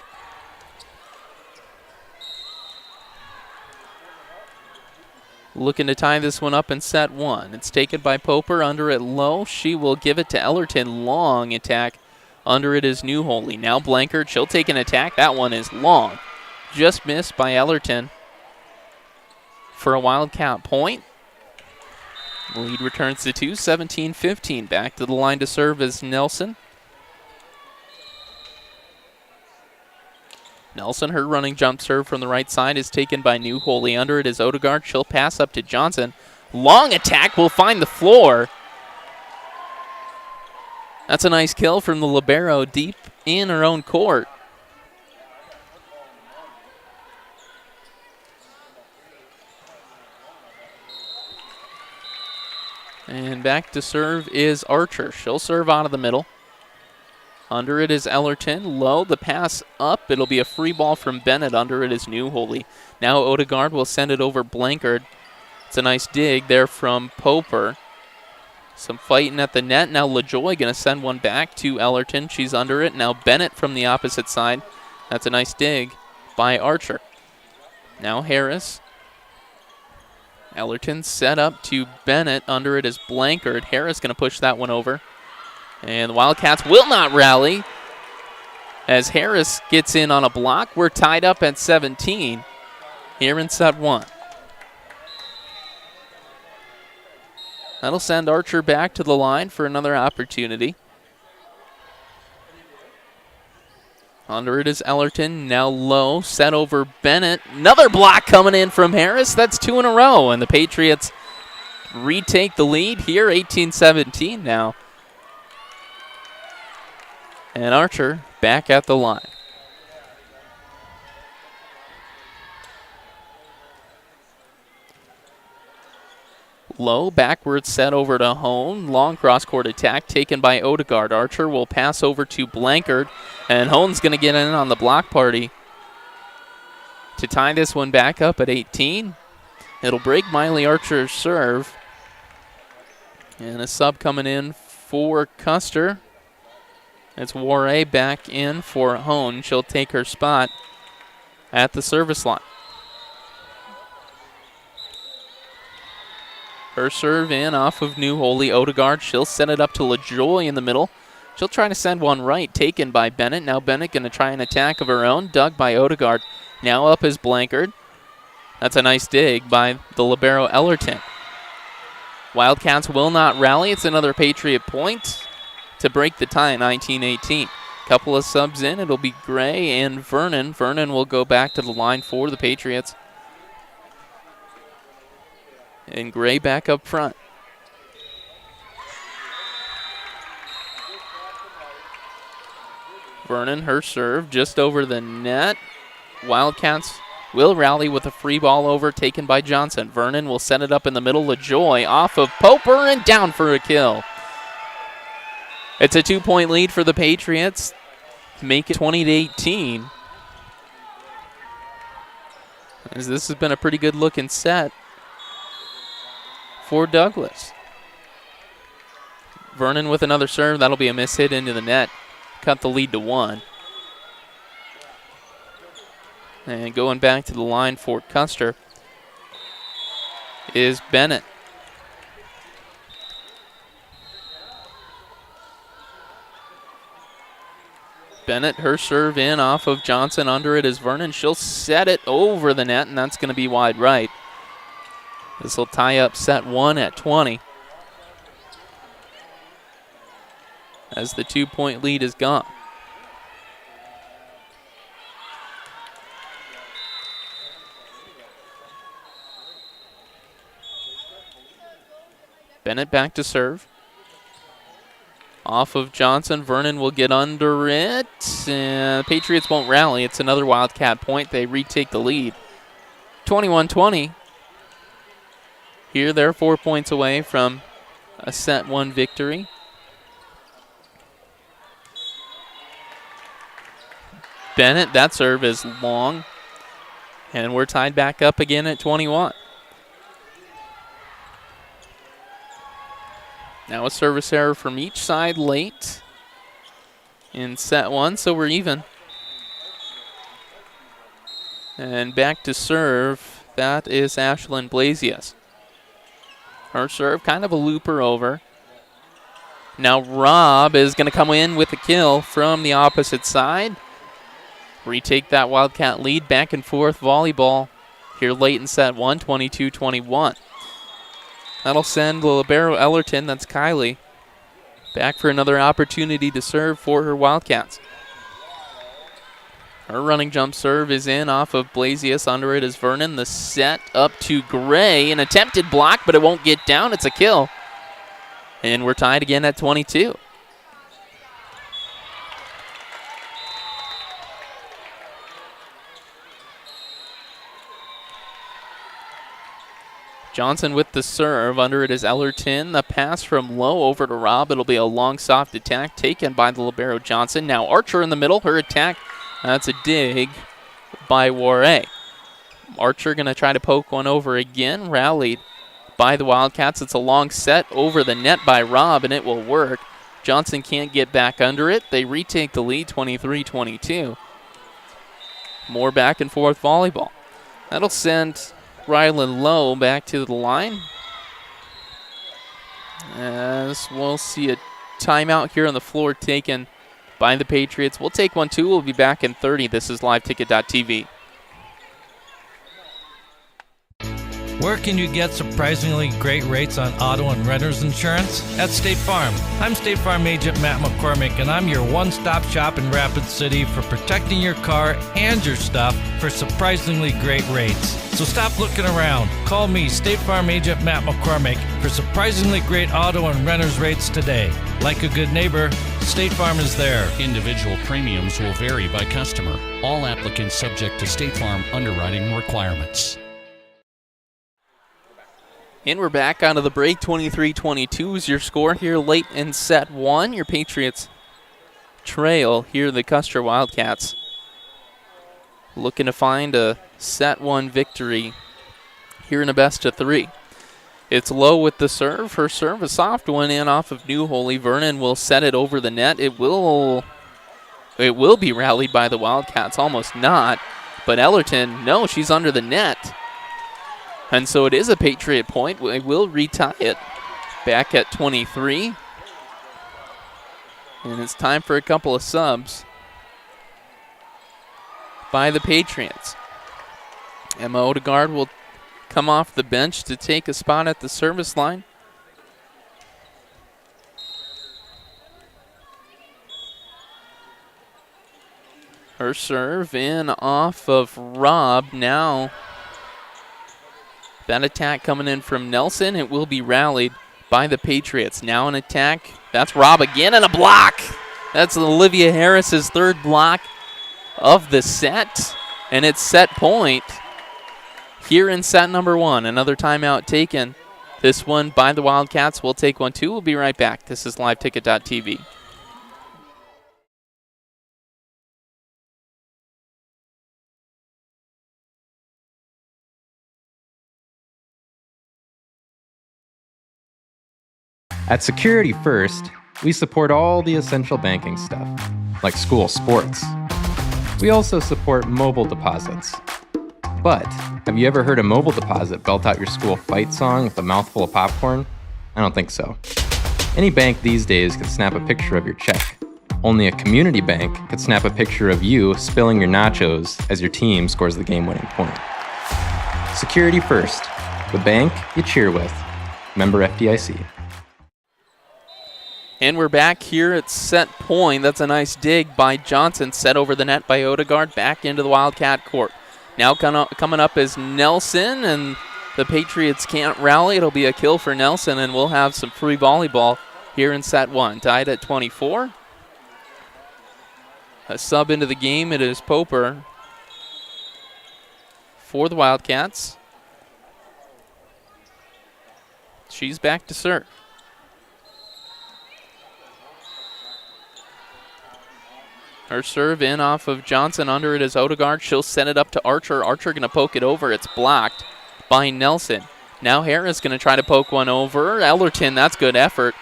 Looking to tie this one up in set one. It's taken by Poper, under it low. She will give it to Ellerton. Long attack. Under it is New Holy. Now Blankard. She'll take an attack. That one is long. Just missed by Ellerton for a Wildcat point. The lead returns to 2, 17-15. Back to the line to serve is Nelson. Nelson, her running jump serve from the right side is taken by New Holy. Under it is Odegaard. She'll pass up to Johnson. Long attack will find the floor. That's a nice kill from the libero deep in her own court. And back to serve is Archer. She'll serve out of the middle. Under it is Ellerton. Low, the pass up. It'll be a free ball from Bennett. Under it is New Holy. Now Odegaard will send it over Blankard. It's a nice dig there from Poper. Some fighting at the net. Now LaJoy going to send one back to Ellerton. She's under it. Now Bennett from the opposite side. That's a nice dig by Archer. Now Harris. Ellerton set up to Bennett. Under it is Blankard. Harris going to push that one over. And the Wildcats will not rally as Harris gets in on a block. We're tied up at 17 here in set one. That'll send Archer back to the line for another opportunity. Under it is Ellerton, now low, set over Bennett. Another block coming in from Harris. That's 2 in a row, and the Patriots retake the lead here, 18-17 now. And Archer back at the line. Low, backward set over to Hone. Long cross-court attack taken by Odegaard. Archer will pass over to Blankard, and Hone's going to get in on the block party to tie this one back up at 18. It'll break Miley Archer's serve. And a sub coming in for Custer. It's Warre back in for Hone. She'll take her spot at the service line. Her serve in off of New Holy. Odegaard, she'll set it up to LaJoy in the middle. She'll try to send one right, taken by Bennett. Now Bennett going to try an attack of her own, dug by Odegaard. Now up is Blankard. That's a nice dig by the libero Ellerton. Wildcats will not rally. It's another Patriot point to break the tie at 19-18. Couple of subs in. It'll be Gray and Vernon. Vernon will go back to the line for the Patriots. And Gray back up front. Vernon, her serve just over the net. Wildcats will rally with a free ball over taken by Johnson. Vernon will set it up in the middle. LaJoy off of Poper and down for a kill. It's a 2-point lead for the Patriots. Make it 20-18. As this has been a pretty good looking set for Douglas. Vernon with another serve. That'll be a miss hit into the net. Cut the lead to 1. And going back to the line for Custer is Bennett. Bennett, her serve in off of Johnson. Under it is Vernon. She'll set it over the net, and that's going to be wide right. This will tie up set 1 at 20. As the 2-point lead is gone. Bennett back to serve. Off of Johnson. Vernon will get under it. The Patriots won't rally. It's another Wildcat point. They retake the lead. 21-20. Here they're 4 points away from a set 1 victory. Bennett, that serve is long. And we're tied back up again at 21. Now a service error from each side late in set 1, so we're even. And back to serve, that is Ashlyn Blasius. Her serve, kind of a looper over. Now Robb is going to come in with a kill from the opposite side. Retake that Wildcat lead, back and forth volleyball here late in set 1, 22-21. That'll send the libero Ellerton, that's Kylie, back for another opportunity to serve for her Wildcats. Her running jump serve is in off of Blasius. Under it is Vernon. The set up to Gray. An attempted block, but it won't get down. It's a kill. And we're tied again at 22. Johnson with the serve. Under it is Ellerton. The pass from low over to Robb. It'll be a long, soft attack taken by the libero Johnson. Now Archer in the middle. Her attack. That's a dig by Warre. Archer going to try to poke one over again. Rallied by the Wildcats. It's a long set over the net by Robb, and it will work. Johnson can't get back under it. They retake the lead, 23-22. More back and forth volleyball. That'll send Rylan Lowe back to the line. As we'll see a timeout here on the floor taken by the Patriots. We'll take one too. We'll be back in 30. This is LiveTicket.tv. Where can you get surprisingly great rates on auto and renter's insurance? At State Farm. I'm State Farm Agent Matt McCormick, and I'm your one-stop shop in Rapid City for protecting your car and your stuff for surprisingly great rates. So stop looking around. Call me, State Farm Agent Matt McCormick, for surprisingly great auto and renter's rates today. Like a good neighbor, State Farm is there. Individual premiums will vary by customer. All applicants subject to State Farm underwriting requirements. And we're back out of the break. 23-22 is your score here late in set one. Your Patriots trail here, the Custer Wildcats. Looking to find a set one victory here in a best of three. It's Lowe with the serve. Her serve, a soft one in off of New Holy. Vernon will set it over the net. It will be rallied by the Wildcats. Almost not. But Ellerton, no, she's under the net. And so it is a Patriot point. We will retie it back at 23. And it's time for a couple of subs by the Patriots. Emma Odegaard will come off the bench to take a spot at the service line. Her serve in off of Robb. Now that attack coming in from Nelson. It will be rallied by the Patriots. Now an attack. That's Robb again, and a block. That's Olivia Harris's third block of the set. And it's set point here in set number one. Another timeout taken. This one by the Wildcats. We'll take one too. We'll be right back. This is liveticket.tv. At Security First, we support all the essential banking stuff, like school sports. We also support mobile deposits. But have you ever heard a mobile deposit belt out your school fight song with a mouthful of popcorn? I don't think so. Any bank these days can snap a picture of your check. Only a community bank could snap a picture of you spilling your nachos as your team scores the game-winning point. Security First, the bank you cheer with. Member FDIC. And we're back here at set point. That's a nice dig by Johnson. Set over the net by Odegaard. Back into the Wildcat court. Now coming up is Nelson, and the Patriots can't rally. It'll be a kill for Nelson, and we'll have some free volleyball here in set one. Tied at 24. A sub into the game. It is Poper for the Wildcats. She's back to serve. Her serve in off of Johnson. Under it is Odegaard. She'll send it up to Archer. Archer going to poke it over. It's blocked by Nelson. Now Harris going to try to poke one over. Ellerton, that's good effort.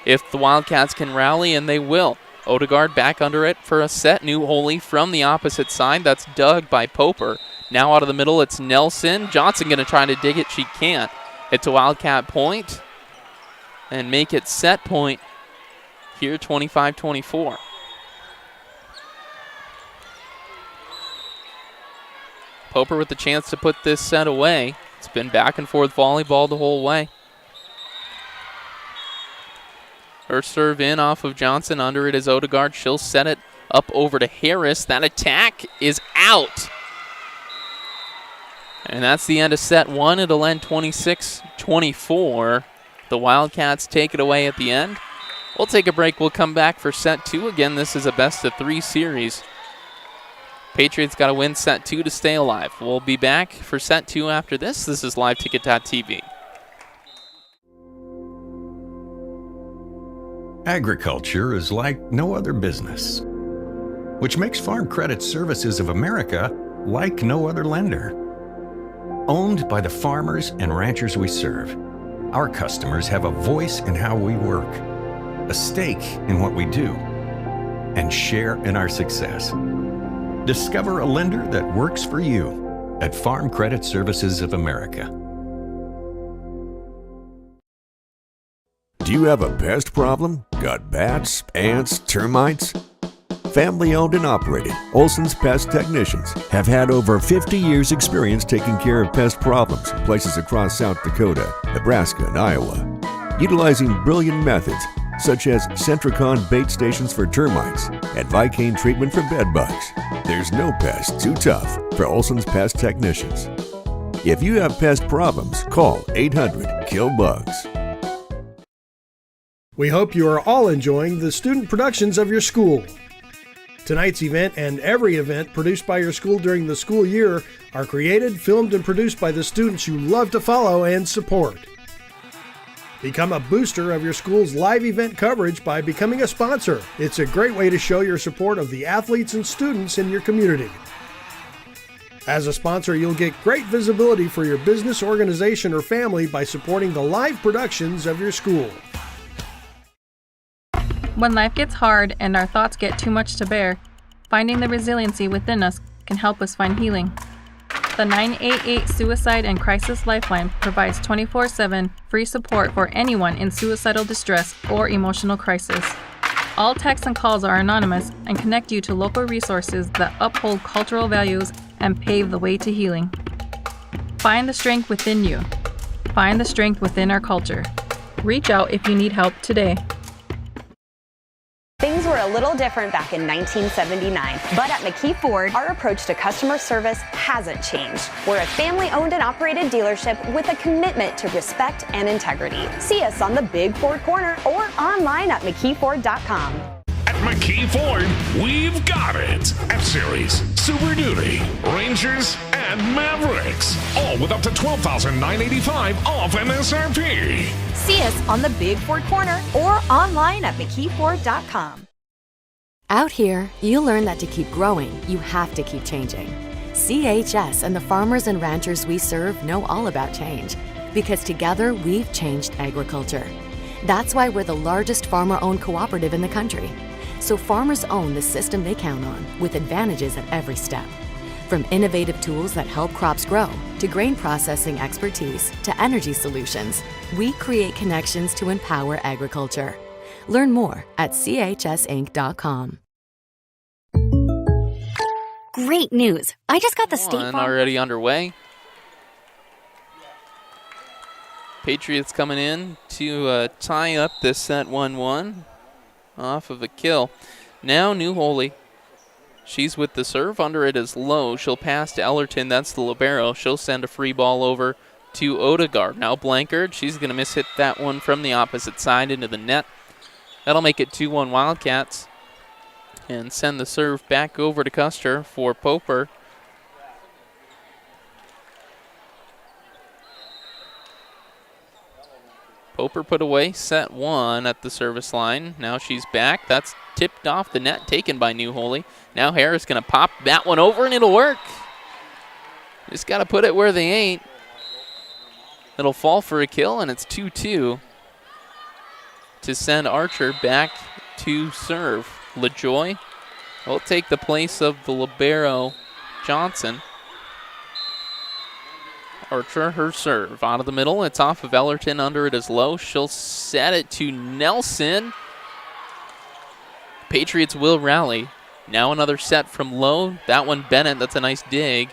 If the Wildcats can rally, and they will. Odegaard back under it for a set. New Holy from the opposite side. That's dug by Poper. Now out of the middle, it's Nelson. Johnson going to try to dig it. She can't. It's a Wildcat point. And make it set point here, 25-24. Poper with the chance to put this set away. It's been back and forth volleyball the whole way. Her serve in off of Johnson. Under it is Odegaard. She'll set it up over to Harris. That attack is out. And that's the end of set one. It'll end 26-24. The Wildcats take it away at the end. We'll take a break. We'll come back for set two. Again, this is a best of three series. Patriots got to win set two to stay alive. We'll be back for set two after this. This is liveticket.tv. Agriculture is like no other business, which makes Farm Credit Services of America like no other lender. Owned by the farmers and ranchers we serve, our customers have a voice in how we work, a stake in what we do, and share in our success. Discover a lender that works for you at Farm Credit Services of America. Do you have a pest problem? Got bats, ants, termites? Family owned and operated, Olson's Pest Technicians have had over 50 years' experience taking care of pest problems in places across South Dakota, Nebraska, and Iowa. Utilizing brilliant methods such as Centricon bait stations for termites and Vicane treatment for bed bugs, there's no pest too tough for Olson's Pest Technicians. If you have pest problems, call 800-KILL-BUGS. We hope you are all enjoying the student productions of your school. Tonight's event and every event produced by your school during the school year are created, filmed, and produced by the students you love to follow and support. Become a booster of your school's live event coverage by becoming a sponsor. It's a great way to show your support of the athletes and students in your community. As a sponsor, you'll get great visibility for your business, organization, or family by supporting the live productions of your school. When life gets hard and our thoughts get too much to bear, finding the resiliency within us can help us find healing. The 988 Suicide and Crisis Lifeline provides 24/7 free support for anyone in suicidal distress or emotional crisis. All texts and calls are anonymous and connect you to local resources that uphold cultural values and pave the way to healing. Find the strength within you. Find the strength within our culture. Reach out if you need help today. Things were a little different back in 1979, but at McKee Ford, our approach to customer service hasn't changed. We're a family-owned and operated dealership with a commitment to respect and integrity. See us on the Big Ford Corner or online at McKeeFord.com. At McKee Ford, we've got it. F-Series, Super Duty, Rangers, and Mavericks. All with up to $12,985 off MSRP. See us on the Big Ford Corner or online at McKeeFord.com. Out here, you learn that to keep growing, you have to keep changing. CHS and the farmers and ranchers we serve know all about change, because together we've changed agriculture. That's why we're the largest farmer-owned cooperative in the country. So farmers own the system they count on, with advantages at every step. From innovative tools that help crops grow, to grain processing expertise, to energy solutions, we create connections to empower agriculture. Learn more at chsinc.com. Great news. I just got the State One Farm already underway. Patriots coming in to tie up this set 1-1 off of a kill. Now New Holy. She's with the serve. Under it is low. She'll pass to Ellerton. That's the libero. She'll send a free ball over to Odegaard. Now Blankard. She's going to miss-hit that one from the opposite side into the net. That'll make it 2-1 Wildcats. And send the serve back over to Custer for Poper. Poper put away set one at the service line. Now she's back. That's tipped off the net, taken by New Holy. Now Harris going to pop that one over, and it'll work. Just got to put it where they ain't. It'll fall for a kill, and it's 2-2 to send Archer back to serve. LaJoy will take the place of the libero Johnson. Archer, her serve. Out of the middle, it's off of Ellerton. Under it is low. She'll set it to Nelson. Patriots will rally. Now another set from low. That one Bennett. That's a nice dig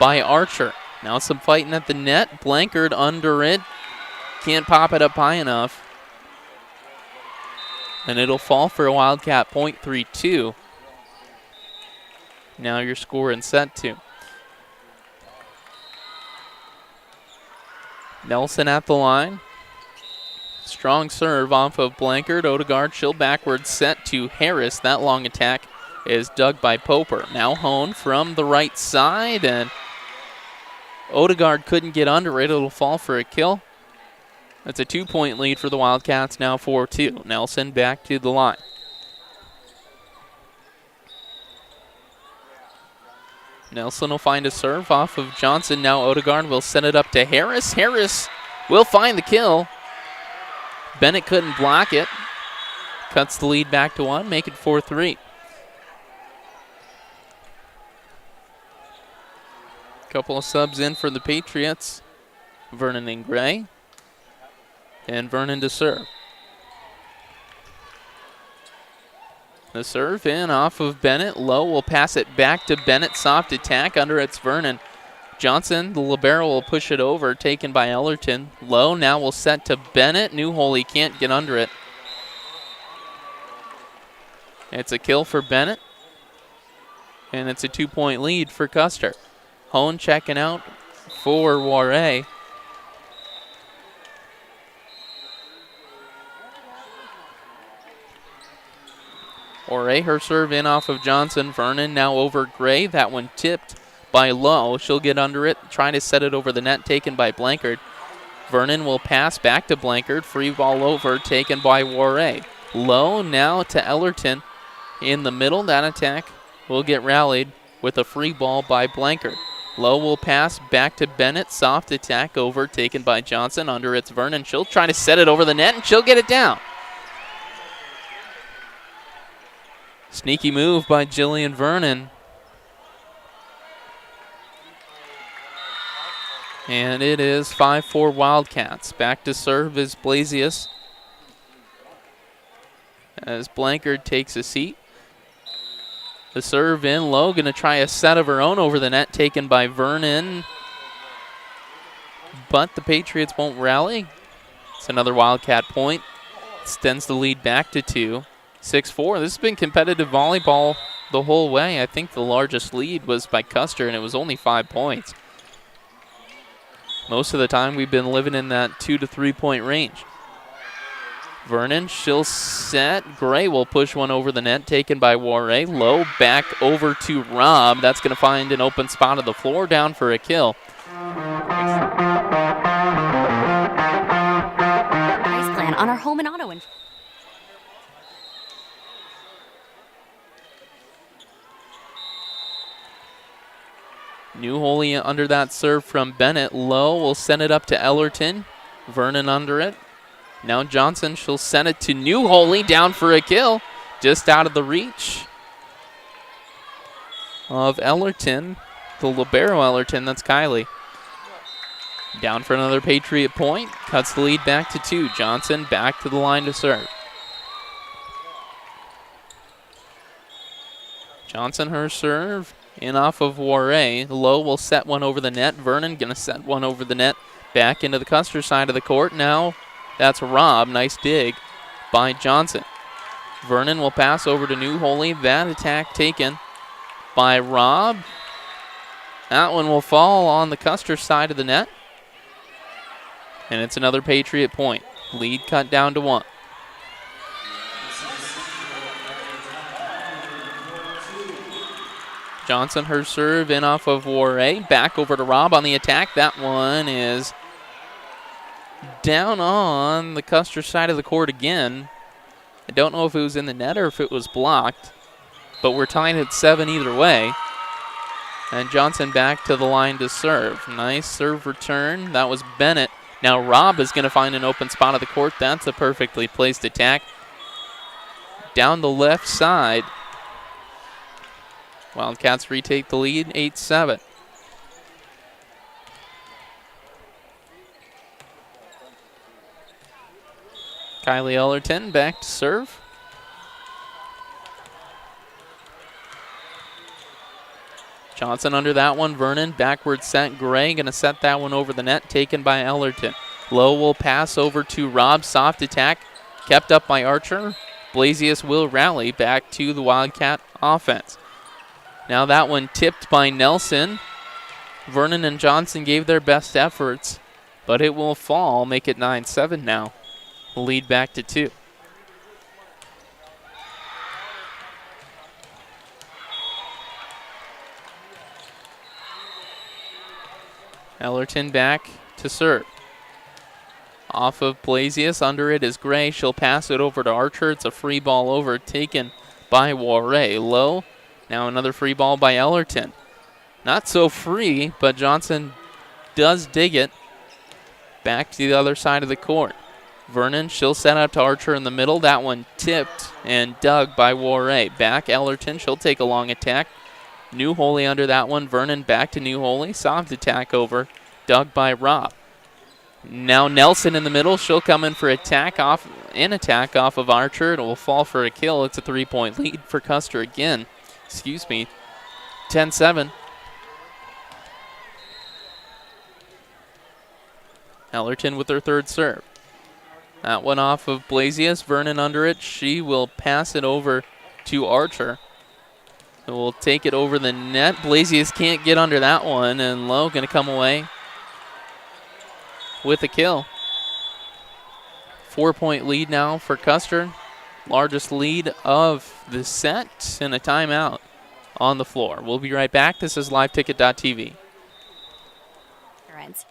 by Archer. Now some fighting at the net. Blankard under it. Can't pop it up high enough. And it'll fall for a Wildcat point 3-2. Now your score in set two. Nelson at the line. Strong serve off of Blankard. Odegaard, she'll backward set to Harris. That long attack is dug by Poper. Now Hone from the right side, and Odegaard couldn't get under it. It'll fall for a kill. That's a 2-point lead for the Wildcats, now 4-2. Nelson back to the line. Nelson will find a serve off of Johnson. Now Odegaard will send it up to Harris. Harris will find the kill. Bennett couldn't block it. Cuts the lead back to one, make it 4-3. Couple of subs in for the Patriots. Vernon and Gray. And Vernon to serve. The serve in off of Bennett. Lowe will pass it back to Bennett. Soft attack. Under it's Vernon. Johnson, the libero, will push it over. Taken by Ellerton. Lowe now will set to Bennett. Newholy can't get under it. It's a kill for Bennett. And it's a 2-point lead for Custer. Hone checking out for Warre. Warre, her serve in off of Johnson. Vernon now over Gray. That one tipped by Lowe. She'll get under it, trying to set it over the net, taken by Blankard. Vernon will pass back to Blankard. Free ball over, taken by Warre. Lowe now to Ellerton in the middle. That attack will get rallied with a free ball by Blankard. Lowe will pass back to Bennett. Soft attack over, taken by Johnson. Under it's Vernon. She'll try to set it over the net, and she'll get it down. Sneaky move by Jillian Vernon. And it is 5-4 Wildcats. Back to serve is Blasius as Blankard takes a seat. The serve in. Lowe going to try a set of her own over the net, taken by Vernon. But the Patriots won't rally. It's another Wildcat point. Extends the lead back to 2. 6-4. This has been competitive volleyball the whole way. I think the largest lead was by Custer, and it was only 5 points. Most of the time, we've been living in that 2 to 3 point range. Vernon, she'll set. Gray will push one over the net, taken by Warre. Low back over to Robb. That's going to find an open spot of the floor, down for a kill. Price plan on our home and auto insurance. Newholy under that serve from Bennett. Lowe will send it up to Ellerton. Vernon under it. Now Johnson, she'll send it to Newholy, down for a kill. Just out of the reach of Ellerton. The libero Ellerton, that's Kylie. Down for another Patriot point. Cuts the lead back to 2. Johnson back to the line to serve. Johnson, her serve. In off of Warre. Lowe will set one over the net. Vernon going to set one over the net. Back into the Custer side of the court. Now that's Robb. Nice dig by Johnson. Vernon will pass over to Newholy. That attack taken by Robb. That one will fall on the Custer side of the net. And it's another Patriot point. Lead cut down to 1. Johnson, her serve in off of Warre. Back over to Robb on the attack. That one is down on the Custer side of the court again. I don't know if it was in the net or if it was blocked, but we're tied at 7 either way. And Johnson back to the line to serve. Nice serve return. That was Bennett. Now Robb is going to find an open spot of the court. That's a perfectly placed attack. Down the left side. Wildcats retake the lead, 8-7. Kylie Ellerton back to serve. Johnson under that one. Vernon backward set. Gray going to set that one over the net, taken by Ellerton. Lowe will pass over to Robb. Soft attack kept up by Archer. Blasius will rally back to the Wildcat offense. Now that one tipped by Nelson. Vernon and Johnson gave their best efforts, but it will fall, make it 9-7 now. Lead back to 2. Ellerton back to serve. Off of Blasius, under it is Gray. She'll pass it over to Archer. It's a free ball over, taken by Warre. Low. Now another free ball by Ellerton. Not so free, but Johnson does dig it back to the other side of the court. Vernon, she'll set up to Archer in the middle. That one tipped and dug by Warre. Back Ellerton, she'll take a long attack. Newholy under that one. Vernon back to Newholy. Soft attack over, dug by Robb. Now Nelson in the middle. She'll come in for attack off of Archer. It will fall for a kill. It's a 3-point lead for Custer again. 10-7. Ellerton with her third serve. That one off of Blasius. Vernon under it. She will pass it over to Archer. It will take it over the net. Blasius can't get under that one, and Lowe going to come away with a kill. 4-point lead now for Custer. Largest lead of the set, and a timeout on the floor. We'll be right back. This is liveticket.tv.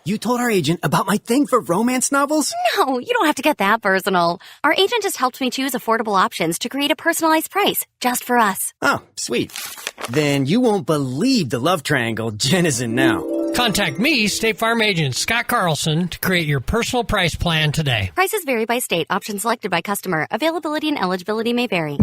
You told our agent about my thing for romance novels? No, you don't have to get that personal. Our agent just helped me choose affordable options to create a personalized price just for us. Oh, sweet. Then you won't believe the love triangle Jen is in now. Contact me, State Farm agent Scott Carlson, to create your personal price plan today. Prices vary by state. Options selected by customer. Availability and eligibility may vary.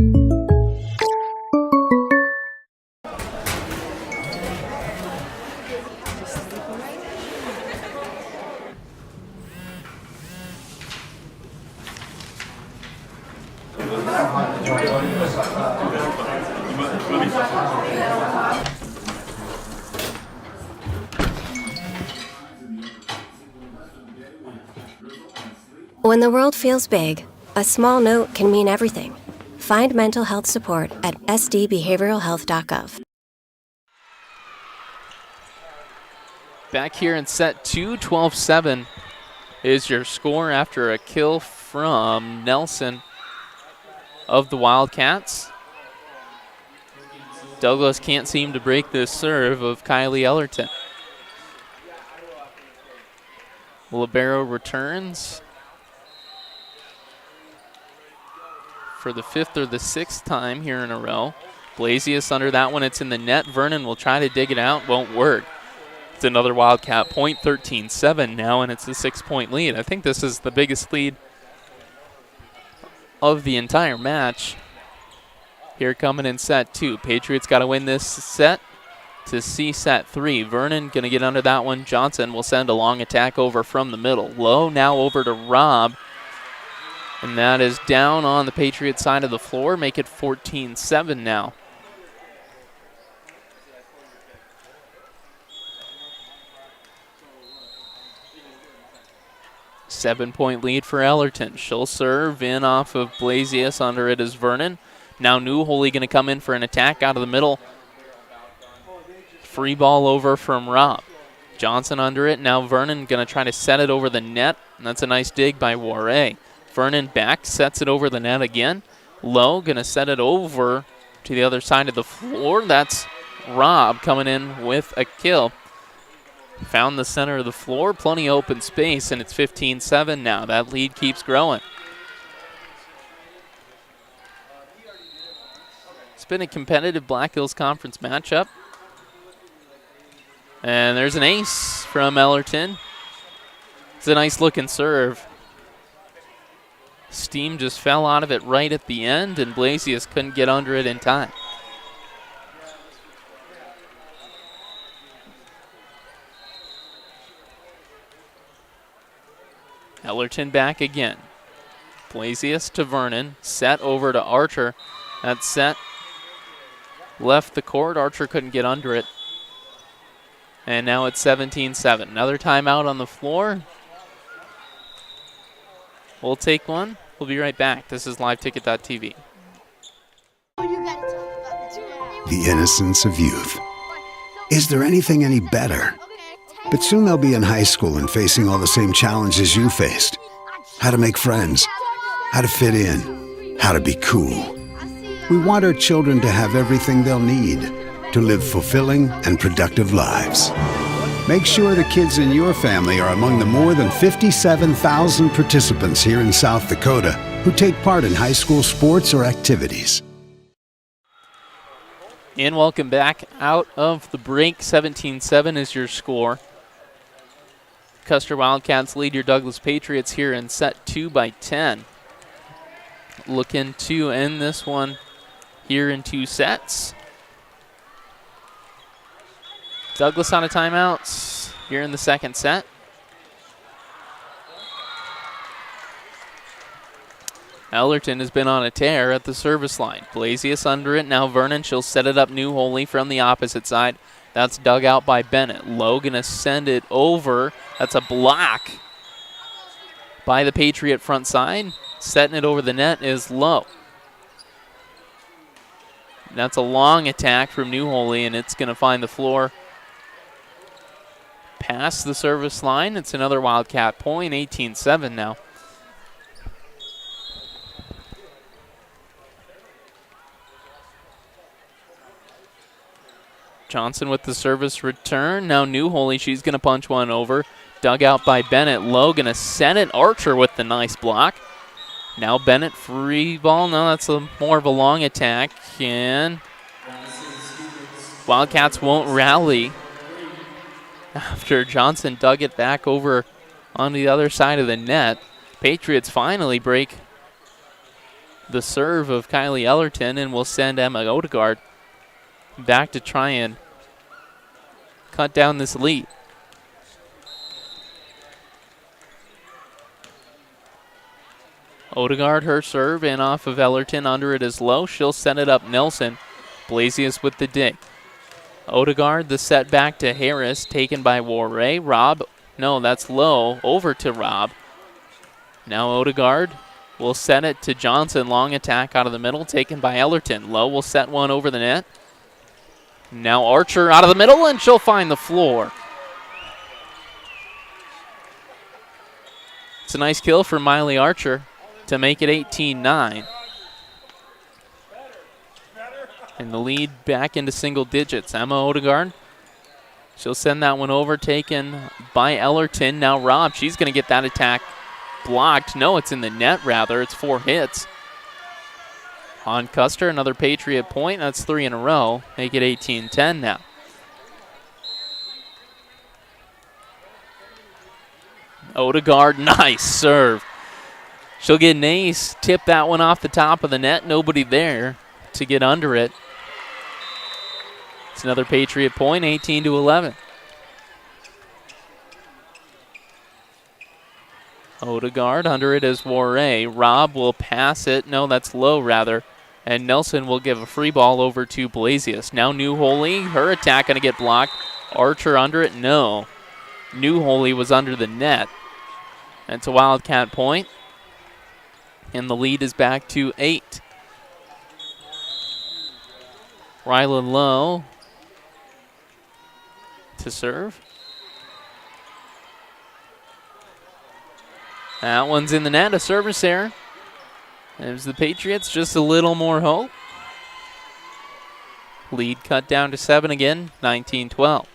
When the world feels big, a small note can mean everything. Find mental health support at sdbehavioralhealth.gov. Back here in set 2, 12-7 is your score after a kill from Nelson of the Wildcats. Douglas can't seem to break this serve of Kylie Ellerton. Libero returns for the 5th or the 6th time here in a row. Blasius under that one. It's in the net. Vernon will try to dig it out. Won't work. It's another Wildcat point. 13-7 now, and it's a 6-point lead. I think this is the biggest lead of the entire match. Here coming in set 2. Patriots got to win this set to see set 3. Vernon going to get under that one. Johnson will send a long attack over from the middle. Low now over to Robb. And that is down on the Patriots side of the floor. Make it 14-7 now. Seven-point lead for Ellerton. She'll serve in off of Blasius. Under it is Vernon. Now Newholy going to come in for an attack out of the middle. Free ball over from Robb. Johnson under it. Now Vernon going to try to set it over the net. And that's a nice dig by Warre. Vernon back, sets it over the net again. Lowe going to set it over to the other side of the floor. That's Robb coming in with a kill. Found the center of the floor, plenty of open space, and it's 15-7 now. That lead keeps growing. It's been a competitive Black Hills Conference matchup. And there's an ace from Ellerton. It's a nice looking serve. Steam just fell out of it right at the end, and Blasius couldn't get under it in time. Ellerton back again. Blasius to Vernon. Set over to Archer. That set left the court. Archer couldn't get under it. And now it's 17-7. Another timeout on the floor. We'll take one. We'll be right back. This is liveticket.tv. The innocence of youth. Is there anything any better? But soon they'll be in high school and facing all the same challenges you faced. How to make friends, how to fit in, how to be cool. We want our children to have everything they'll need to live fulfilling and productive lives. Make sure the kids in your family are among the more than 57,000 participants here in South Dakota who take part in high school sports or activities. And welcome back out of the break. 17-7 is your score. Custer Wildcats lead your Douglas Patriots here in set 2 by 10. Looking to end this one here in 2 sets. Douglas on a timeout here in the second set. Ellerton has been on a tear at the service line. Blasius under it. Now Vernon. She'll set it up New Holy from the opposite side. That's dug out by Bennett. Lowe going to send it over. That's a block by the Patriot front side. Setting it over the net is Lowe. That's a long attack from New Holy, and it's going to find the floor past the service line. It's another Wildcat point, 18-7 now. Johnson with the service return. Now New Holy, she's going to punch one over. Dug out by Bennett. Lowe going to send it. Archer with the nice block. Now Bennett free ball. No, that's more of a long attack. And Wildcats won't rally after Johnson dug it back over on the other side of the net. Patriots finally break the serve of Kylie Ellerton and will send Emma Odegaard back to try and cut down this lead. Odegaard, her serve, and off of Ellerton. Under it is Lowe. She'll send it up Nelson. Blasius with the dig. Odegaard, the set back to Harris, taken by Warray. Robb, no, that's Lowe, over to Robb. Now Odegaard will set it to Johnson. Long attack out of the middle, taken by Ellerton. Lowe will set one over the net. Now Archer out of the middle, and she'll find the floor. It's a nice kill for Miley Archer to make it 18-9. And the lead back into single digits. Emma Odegaard, she'll send that one over, taken by Ellerton. Now Robb, she's going to get that attack blocked. No, it's in the net, rather. It's 4 hits. On Custer, another Patriot point. That's 3 in a row. Make it 18-10 now. Odegaard, nice serve. She'll get an ace. Tip that one off the top of the net. Nobody there to get under it. It's another Patriot point, 18-11. Odegaard, under it is Warray. Robb will pass it. No, that's Lowe, rather. And Nelson will give a free ball over to Blasius. Now New Holy, her attack going to get blocked. Archer under it, no. New Holy was under the net. And it's a Wildcat point. And the lead is back to 8. Rylan Lowe to serve. That one's in the net, a service error. There's the Patriots, just a little more hope. Lead cut down to 7 again, 19-12.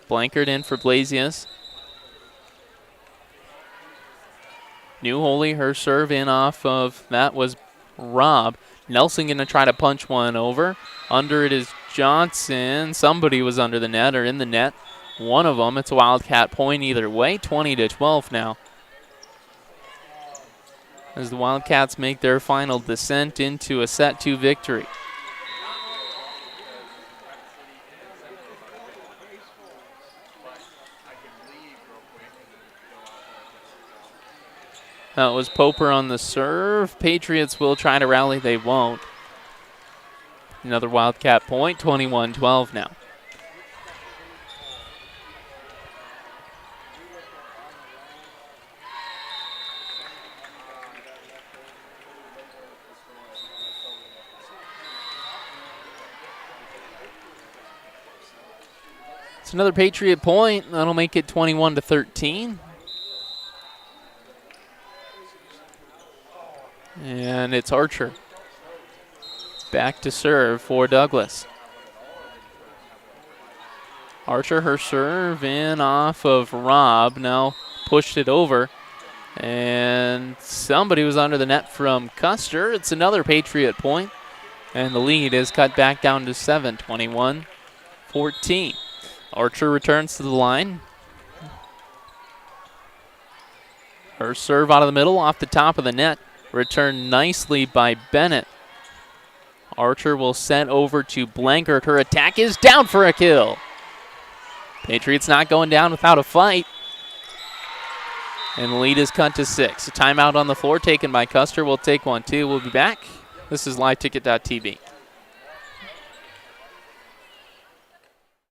Blankard in for Blasius. New Holy, her serve in off of, that was Robb. Nelson going to try to punch one over. Under it is Johnson. Somebody was under the net or in the net. One of them. It's a Wildcat point either way. 20-12 now. As the Wildcats make their final descent into a set 2 victory. That was Poper on the serve. Patriots will try to rally. They won't. Another Wildcat point, 21-12 now. It's another Patriot point. That'll make it 21-13. And it's Archer. Back to serve for Douglas. Archer, her serve in off of Robb. Now pushed it over. And somebody was under the net from Custer. It's another Patriot point. And the lead is cut back down to 7, 21-14. Archer returns to the line. Her serve out of the middle off the top of the net. Returned nicely by Bennett. Archer will send over to Blankard. Her attack is down for a kill. Patriots not going down without a fight. And the lead is cut to 6. A timeout on the floor taken by Custer. We'll take one, too. We'll be back. This is liveticket.tv.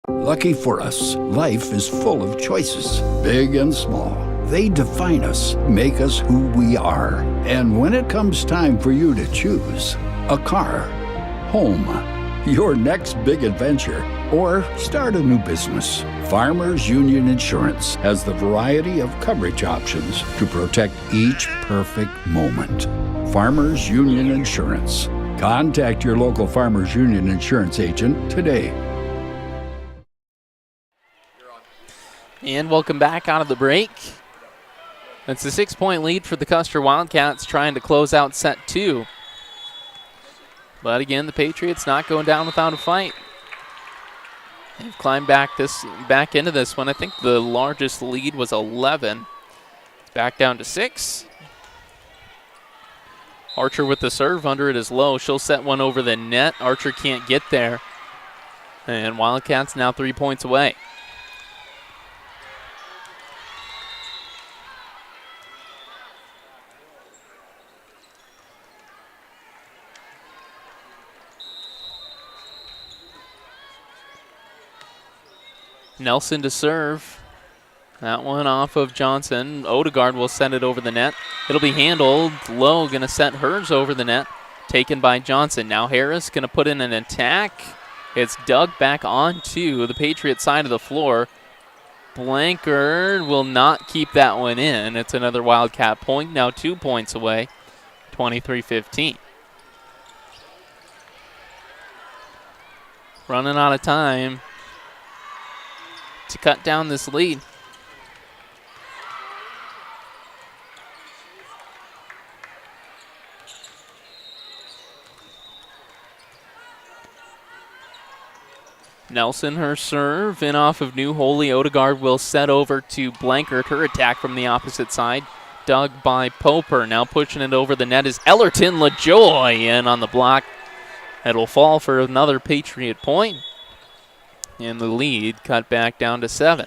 Lucky for us, life is full of choices, big and small. They define us, make us who we are. And when it comes time for you to choose, a car, home, your next big adventure, or start a new business, Farmers Union Insurance has the variety of coverage options to protect each perfect moment. Farmers Union Insurance. Contact your local Farmers Union Insurance agent today. And welcome back out of the break. It's a 6-point lead for the Custer Wildcats trying to close out set 2. But again, the Patriots not going down without a fight. They've climbed back into this one. I think the largest lead was 11. It's back down to 6. Archer with the serve. Under it is low. She'll set one over the net. Archer can't get there. And Wildcats now 3 points away. Nelson to serve. That one off of Johnson. Odegaard will send it over the net. It'll be handled. Lowe going to set hers over the net. Taken by Johnson. Now Harris going to put in an attack. It's dug back onto the Patriot side of the floor. Blankard will not keep that one in. It's another Wildcat point. Now 2 points away. 23-15. Running out of time to cut down this lead. Nelson, her serve, in off of New Holy. Odegaard will set over to Blankard. Her attack from the opposite side. Dug by Poper. Now pushing it over the net is Ellerton LaJoy in on the block. It'll fall for another Patriot point. And the lead cut back down to 7.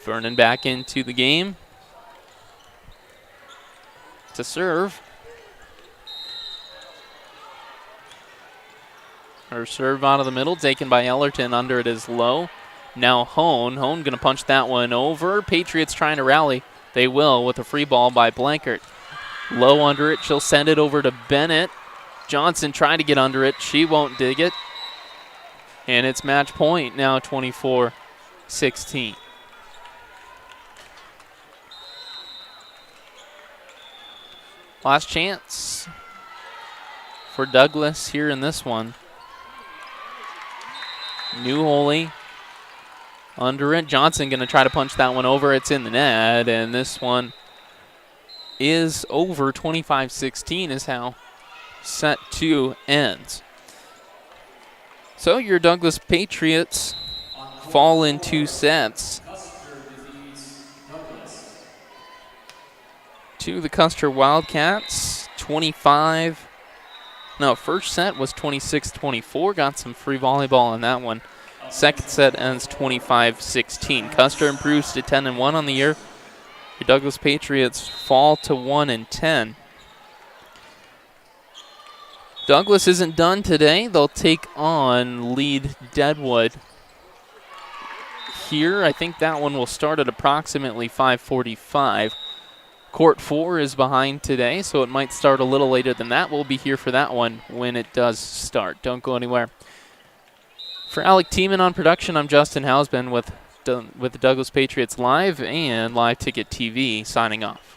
Vernon back into the game. To serve. Her serve out of the middle, taken by Ellerton. Under it is Lowe. Now Hone. Hone going to punch that one over. Patriots trying to rally. They will with a free ball by Blankard. Lowe under it. She'll send it over to Bennett. Johnson trying to get under it. She won't dig it. And it's match point now, 24-16. Last chance for Douglas here in this one. New Holy under it. Johnson going to try to punch that one over. It's in the net, and this one is over. 25-16 is how set 2 ends. So your Douglas Patriots fall in 2 sets to the Custer Wildcats. First set was 26-24. Got some free volleyball on that one. Second set ends 25-16. Custer improves to 10-1 on the year. Your Douglas Patriots fall to 1-10. Douglas isn't done today. They'll take on lead Deadwood here. I think that one will start at approximately 5:45. Court 4 is behind today, so it might start a little later than that. We'll be here for that one when it does start. Don't go anywhere. For Alec Tiemann on production, I'm Justin Hausman with the Douglas Patriots Live and Live Ticket TV signing off.